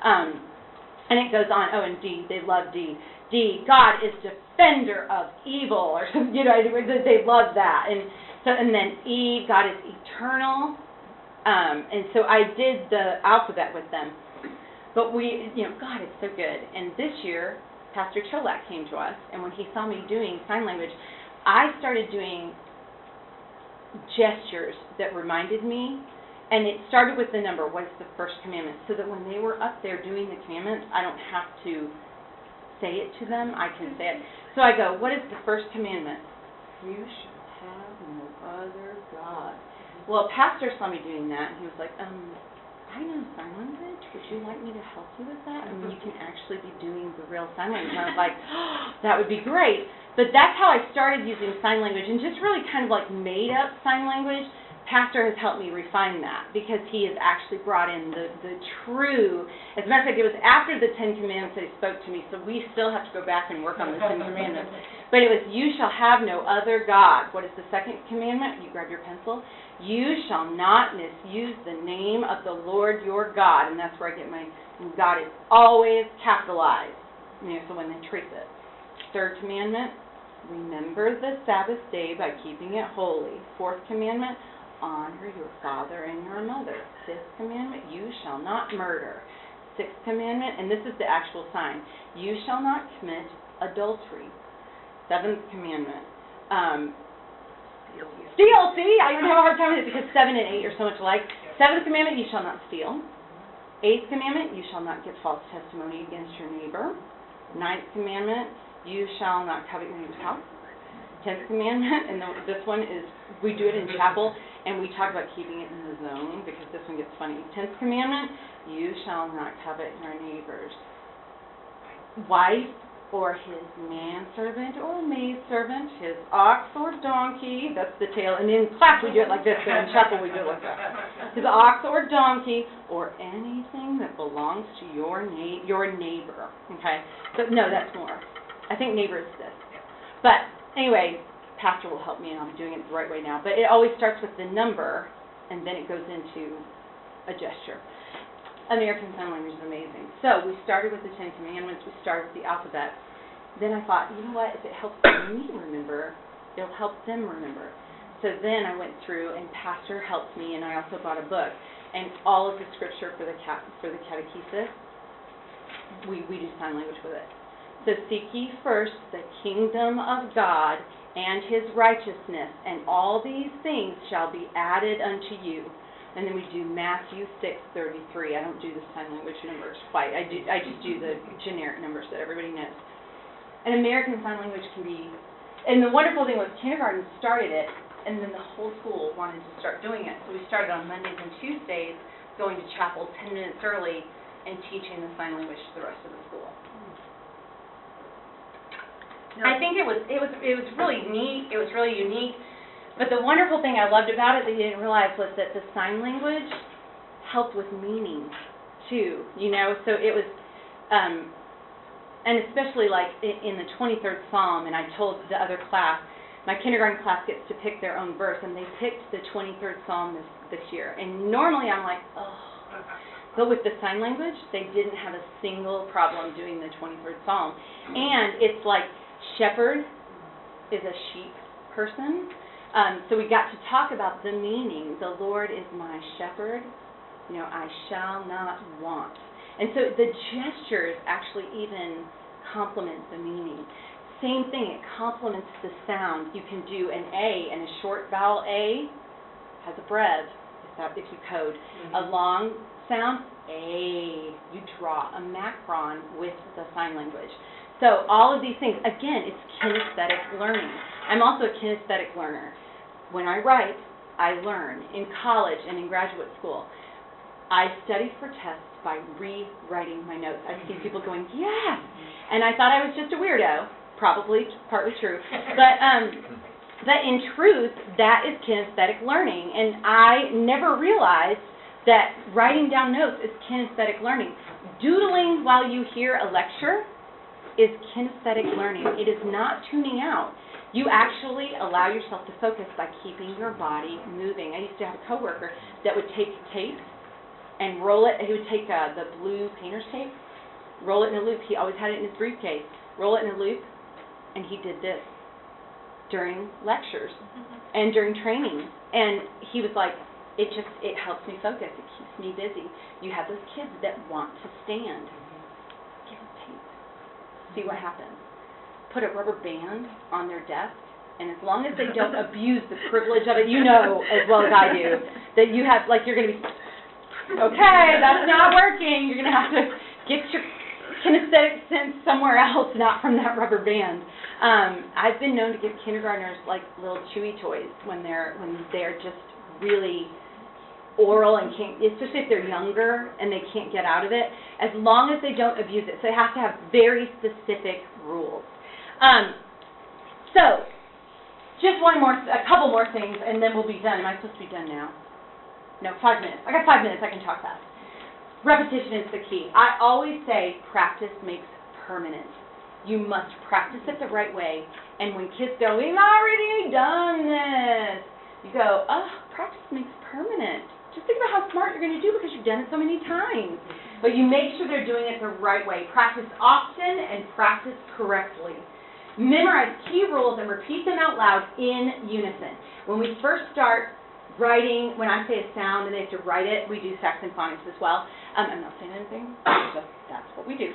And it goes on. Oh, and D, they love D. D, God is defender of evil, or something, they love that. And then E, God is eternal. And so I did the alphabet with them. But God is so good. And this year, Pastor Cholak came to us, and when he saw me doing sign language, I started doing gestures that reminded me, and it started with the number, what is the first commandment, so that when they were up there doing the commandments, I don't have to say it to them, I can say it. So I go, what is the first commandment? You shall have no other God. Well, Pastor saw me doing that, and he was like, I know sign language. Would you like me to help you with that? I mean, you can actually be doing the real sign language. And I was like, that would be great. But that's how I started using sign language, and just really kind of like made up sign language. Pastor has helped me refine that, because he has actually brought in the true, as a matter of fact, it was after the 10 Commandments that he spoke to me, so we still have to go back and work on the 10 Commandments. But it was, you shall have no other God. What is the second commandment? You grab your pencil. You shall not misuse the name of the Lord your God. And that's where I get my, God is always capitalized, so when they trace it. Third commandment, remember the Sabbath day by keeping it holy. Fourth commandment, honor your father and your mother. Fifth commandment, you shall not murder. Sixth commandment, and this is the actual sign, you shall not commit adultery. Seventh commandment, steal, see, I even have a hard time with it because 7 and 8 are so much alike. Seventh commandment, you shall not steal. Eighth commandment, you shall not give false testimony against your neighbor. Ninth commandment, you shall not covet your neighbor's house. 10th commandment, and this one is, we do it in chapel, and we talk about keeping it in the zone, because this one gets funny. 10th commandment, you shall not covet your neighbor's wife, or his manservant or maidservant, his ox or donkey, that's the tail, and in class we do it like this, but in chapel we do it like that. His ox or donkey, or anything that belongs to your neighbor, okay? So, no, that's more. I think neighbor is this. But, anyway, Pastor will help me, and I'm doing it the right way now. But it always starts with the number, and then it goes into a gesture. American Sign Language is amazing. So we started with the 10 Commandments. We started with the alphabet. Then I thought, you know what? If it helps me remember, it'll help them remember. So then I went through, and Pastor helped me, and I also bought a book. And all of the scripture for the catechesis, we do sign language with it. So seek ye first the kingdom of God and his righteousness, and all these things shall be added unto you. And then we do Matthew 6:33. I don't do the sign language numbers quite. I just do the generic numbers that everybody knows. And American Sign Language can be, and the wonderful thing was kindergarten started it, and then the whole school wanted to start doing it. So we started on Mondays and Tuesdays, going to chapel 10 minutes early, and teaching the sign language to the rest of the school. I think it was really neat. It was really unique. But the wonderful thing I loved about it that you didn't realize was that the sign language helped with meaning, too, So it was, and especially like in the 23rd Psalm, and I told the other class, my kindergarten class gets to pick their own verse, and they picked the 23rd Psalm this year. And normally I'm like, oh. But with the sign language, they didn't have a single problem doing the 23rd Psalm. And it's like shepherd is a sheep person. So we got to talk about the meaning. The Lord is my shepherd. I shall not want. And so the gestures actually even complement the meaning. Same thing, it complements the sound. You can do an A, and a short vowel A has a breath, if you code. A long sound, A. You draw a macron with the sign language. So all of these things, again, it's kinesthetic learning. I'm also a kinesthetic learner. When I write, I learn. In college and in graduate school, I studied for tests by rewriting my notes. I've seen people going, yes! And I thought I was just a weirdo, probably partly true. But in truth, that is kinesthetic learning. And I never realized that writing down notes is kinesthetic learning. Doodling while you hear a lecture is kinesthetic learning. It is not tuning out. You actually allow yourself to focus by keeping your body moving. I used to have a coworker that would take tape and roll it. He would take the blue painter's tape, roll it in a loop. He always had it in his briefcase. Roll it in a loop, and he did this during lectures and during training. And he was like, it helps me focus. It keeps me busy. You have those kids that want to stand. Give them tape. See what happens. Put a rubber band on their desk, and as long as they don't abuse the privilege of it, you know as well as I do, that you have, like, you're going to be, okay, that's not working. You're going to have to get your kinesthetic sense somewhere else, not from that rubber band. I've been known to give kindergartners, like, little chewy toys when they're just really oral and can't, especially if they're younger and they can't get out of it, as long as they don't abuse it. So they have to have very specific rules. So, just a couple more things, and then we'll be done. Am I supposed to be done now? No, 5 minutes. I got 5 minutes. I can talk fast. Repetition is the key. I always say practice makes permanent. You must practice it the right way, and when kids go, we've already done this, you go, oh, practice makes permanent. Just think about how smart you're going to do because you've done it so many times. But you make sure they're doing it the right way. Practice often and practice correctly. Memorize key rules and repeat them out loud in unison. When we first start writing, when I say a sound and they have to write it, we do Saxon phonics as well. I'm not saying anything, just that's what we do.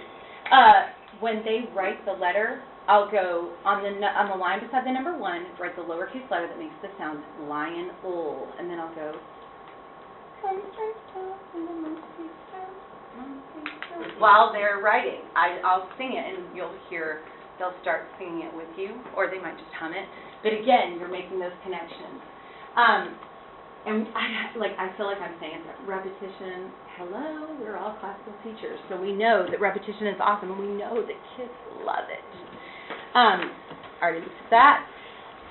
When they write the letter, I'll go on the line beside the number 1, write the lowercase letter that makes the sound lion, ul, and then I'll go, while they're writing. I'll sing it, and you'll hear they'll start singing it with you, or they might just hum it. But again, you're making those connections. And I feel like I'm saying repetition. Hello, we're all classical teachers, so we know that repetition is awesome, and we know that kids love it. Already looked at that.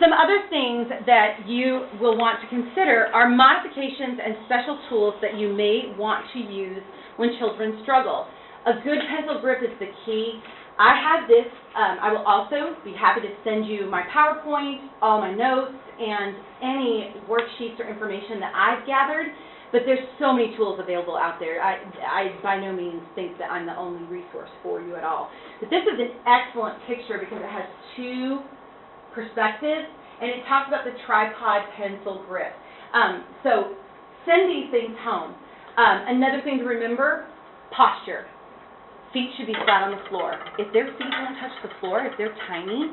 Some other things that you will want to consider are modifications and special tools that you may want to use when children struggle. A good pencil grip is the key. I have this. I will also be happy to send you my PowerPoint, all my notes, and any worksheets or information that I've gathered. But there's so many tools available out there. I by no means think that I'm the only resource for you at all. But this is an excellent picture because it has 2 perspectives, and it talks about the tripod pencil grip. So send these things home. Another thing to remember, posture. Feet should be flat on the floor. If their feet don't touch the floor, if they're tiny,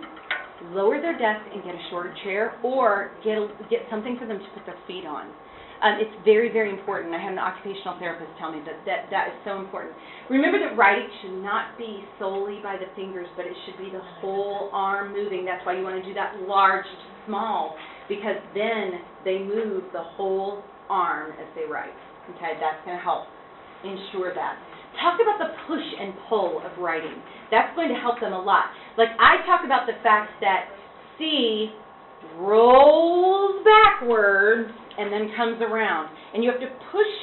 lower their desk and get a shorter chair, or get something for them to put their feet on. It's very, very important. I had an occupational therapist tell me that is so important. Remember that writing should not be solely by the fingers, but it should be the whole arm moving. That's why you want to do that large to small, because then they move the whole arm as they write. Okay, that's going to help ensure that. Talk about the push and pull of writing. That's going to help them a lot. Like I talk about the fact that C rolls backwards and then comes around. And you have to push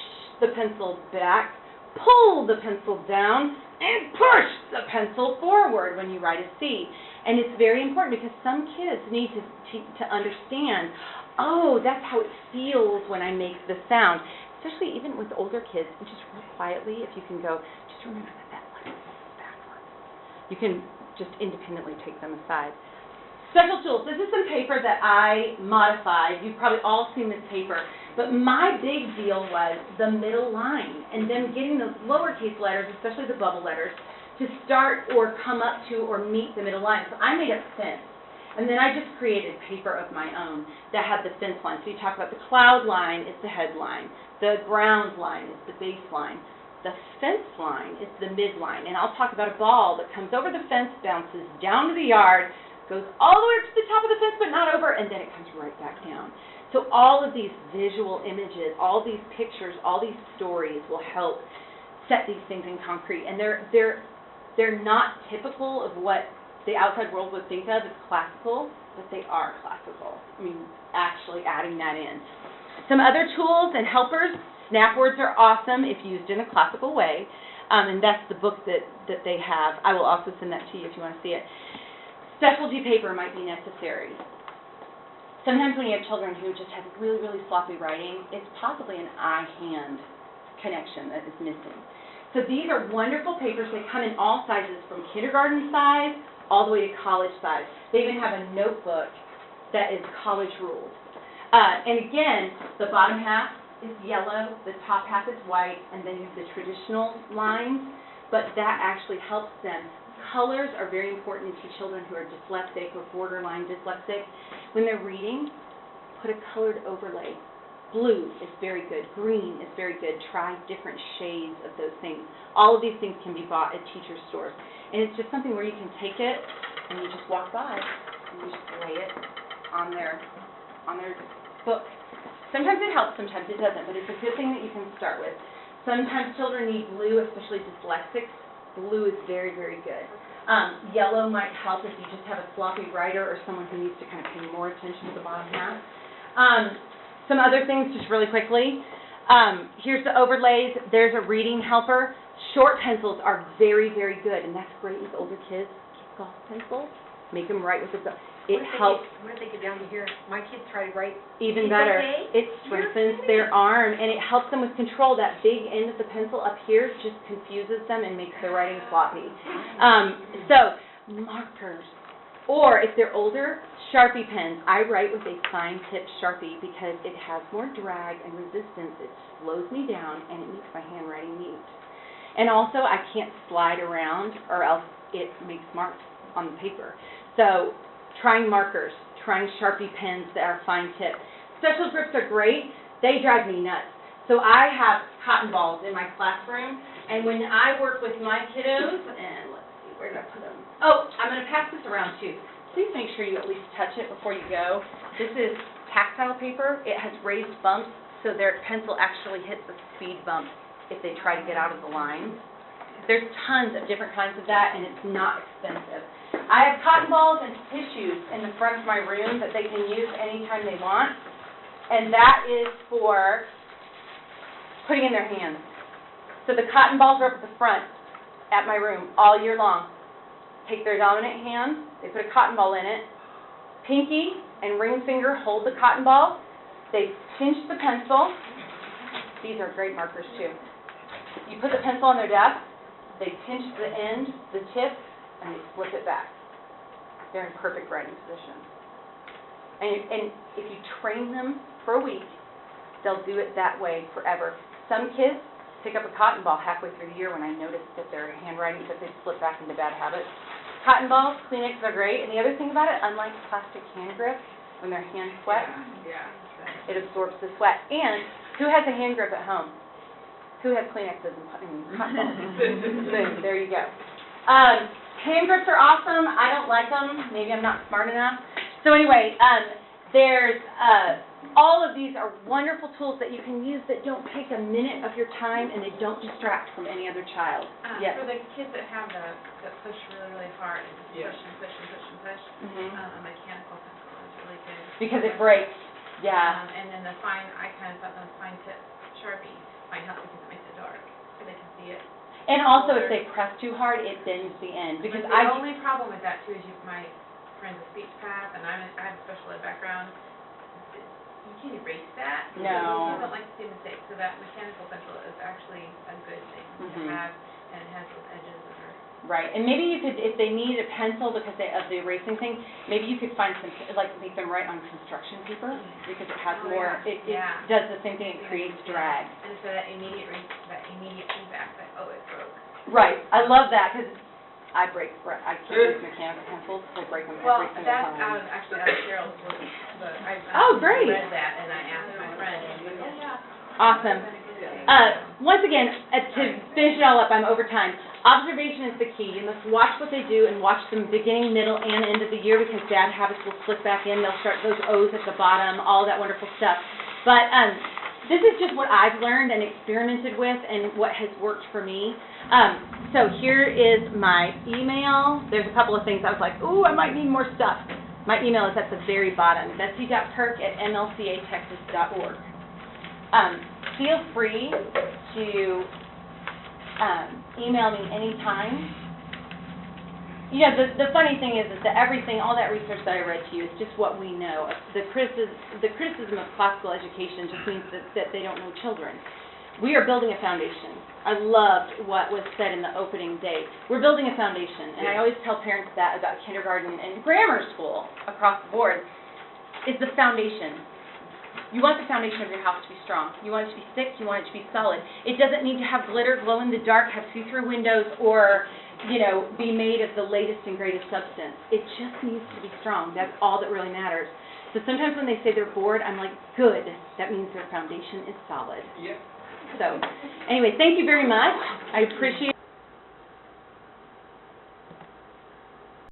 the pencil back, pull the pencil down, and push the pencil forward when you write a C. And it's very important because some kids need to understand, oh, that's how it feels when I make the sound. Especially even with older kids, and just real quietly, if you can go, just remember that letter is backwards. You can just independently take them aside. Special tools. This is some paper that I modified. You've probably all seen this paper. But my big deal was the middle line, and then getting those lowercase letters, especially the bubble letters, to start or come up to or meet the middle line. So I made a fence. And then I just created paper of my own that had the fence line. So you talk about the cloud line is the headline. The ground line is the baseline. The fence line is the midline. And I'll talk about a ball that comes over the fence, bounces down to the yard, goes all the way to the top of the fence but not over, and then it comes right back down. So all of these visual images, all these pictures, all these stories will help set these things in concrete. And they're not typical of what the outside world would think of as classical, but they are classical. I mean, actually adding that in. Some other tools and helpers, Snap words are awesome if used in a classical way, and that's the book that they have. I will also send that to you if you want to see it. Specialty paper might be necessary. Sometimes when you have children who just have really, really sloppy writing, it's possibly an eye-hand connection that is missing. So these are wonderful papers. They come in all sizes, from kindergarten size all the way to college size. They even have a notebook that is college rules. And again, the bottom half is yellow, the top half is white, and then you have the traditional lines, but that actually helps them. Colors are very important to children who are dyslexic or borderline dyslexic. When they're reading, put a colored overlay. Blue is very good. Green is very good. Try different shades of those things. All of these things can be bought at teacher stores. And it's just something where you can take it and you just walk by and you just lay it on their book. Sometimes it helps, sometimes it doesn't, but it's a good thing that you can start with. Sometimes children need blue, especially dyslexics. Blue is very, very good. Yellow might help if you just have a sloppy writer or someone who needs to kind of pay more attention to the bottom half. Some other things, just really quickly. Here's the overlays. There's a reading helper. Short pencils are very, very good, and that's great with older kids. Golf pencils, make them write with the. It helps. What if they get down to here? My kids try to write. Even better. It strengthens their arm, and it helps them with control. That big end of the pencil up here just confuses them and makes their writing sloppy. So, markers. Or, if they're older, Sharpie pens. I write with a fine tip Sharpie because it has more drag and resistance. It slows me down, and it makes my handwriting neat. And also, I can't slide around, or else it makes marks on the paper. So, trying markers, trying Sharpie pens that are fine tip. Special grips are great. They drive me nuts. So I have cotton balls in my classroom, and when I work with my kiddos, and let's see, where did I put them? Oh, I'm going to pass this around too. Please make sure you at least touch it before you go. This is tactile paper. It has raised bumps, so their pencil actually hits a speed bump if they try to get out of the lines. There's tons of different kinds of that, and it's not expensive. I have cotton balls and tissues in the front of my room that they can use anytime they want, and that is for putting in their hands. So the cotton balls are up at the front at my room all year long. Take their dominant hand, they put a cotton ball in it, pinky and ring finger hold the cotton ball, they pinch the pencil. These are great markers too. You put the pencil on their desk, they pinch the end, the tip, and they flip it back. They're in perfect writing position. And if you train them for a week, they'll do it that way forever. Some kids pick up a cotton ball halfway through the year when I notice that their handwriting, that they slip back into bad habits. Cotton balls, Kleenex are great. And the other thing about it, unlike plastic hand grip, when their hand sweats, it absorbs the sweat. And who has a hand grip at home? Who has Kleenexes and cotton balls? Boom, there you go. Hand grips are awesome. I don't like them. Maybe I'm not smart enough. So anyway, there's all of these are wonderful tools that you can use that don't take a minute of your time and they don't distract from any other child. Yes. For the kids that have that push really, really hard and just push and push and push and push, a mechanical pencil is really good. Because it breaks. Yeah. And then the fine, I kind of thought the fine tip Sharpie might help because it makes it dark so they can see it. And also, if they press too hard, it bends the end. Because the only problem with that too is my friend's a speech path, and I have a special ed background. You can't erase that. No. I don't like to see mistakes, so that mechanical pencil is actually a good thing to have, and it has those edges that are. Right, and maybe you could, if they need a pencil because of the erasing thing, maybe you could find some, like make them write on construction paper because it has more. It does the same thing. It creates drag. And so that immediate feedback that it broke. Right, I love that because I can't use mechanical pencils. I break them every single time. Well, that's actually out of Cheryl's book. Great. I read that and I asked my friend. And she said, Awesome. Once again, to finish it all up, I'm over time. Observation is the key. You must watch what they do and watch them beginning, middle, and end of the year because bad habits will slip back in. They'll start those O's at the bottom, all that wonderful stuff. But this is just what I've learned and experimented with and what has worked for me. So here is my email. There's a couple of things I was like, ooh, I might need more stuff. My email is at the very bottom, betsy.kirk@mlcatexas.org. Feel free to email me anytime. You know, the funny thing is that everything, all that research that I read to you is just what we know. The criticism of classical education just means that they don't know children. We are building a foundation. I loved what was said in the opening day. We're building a foundation, and I always tell parents that about kindergarten and grammar school across the board, is the foundation. You want the foundation of your house to be strong. You want it to be thick. You want it to be solid. It doesn't need to have glitter, glow in the dark, have see-through windows, or, you know, be made of the latest and greatest substance. It just needs to be strong. That's all that really matters. So sometimes when they say they're bored, I'm like, good. That means their foundation is solid. Yeah. So, anyway, thank you very much. I appreciate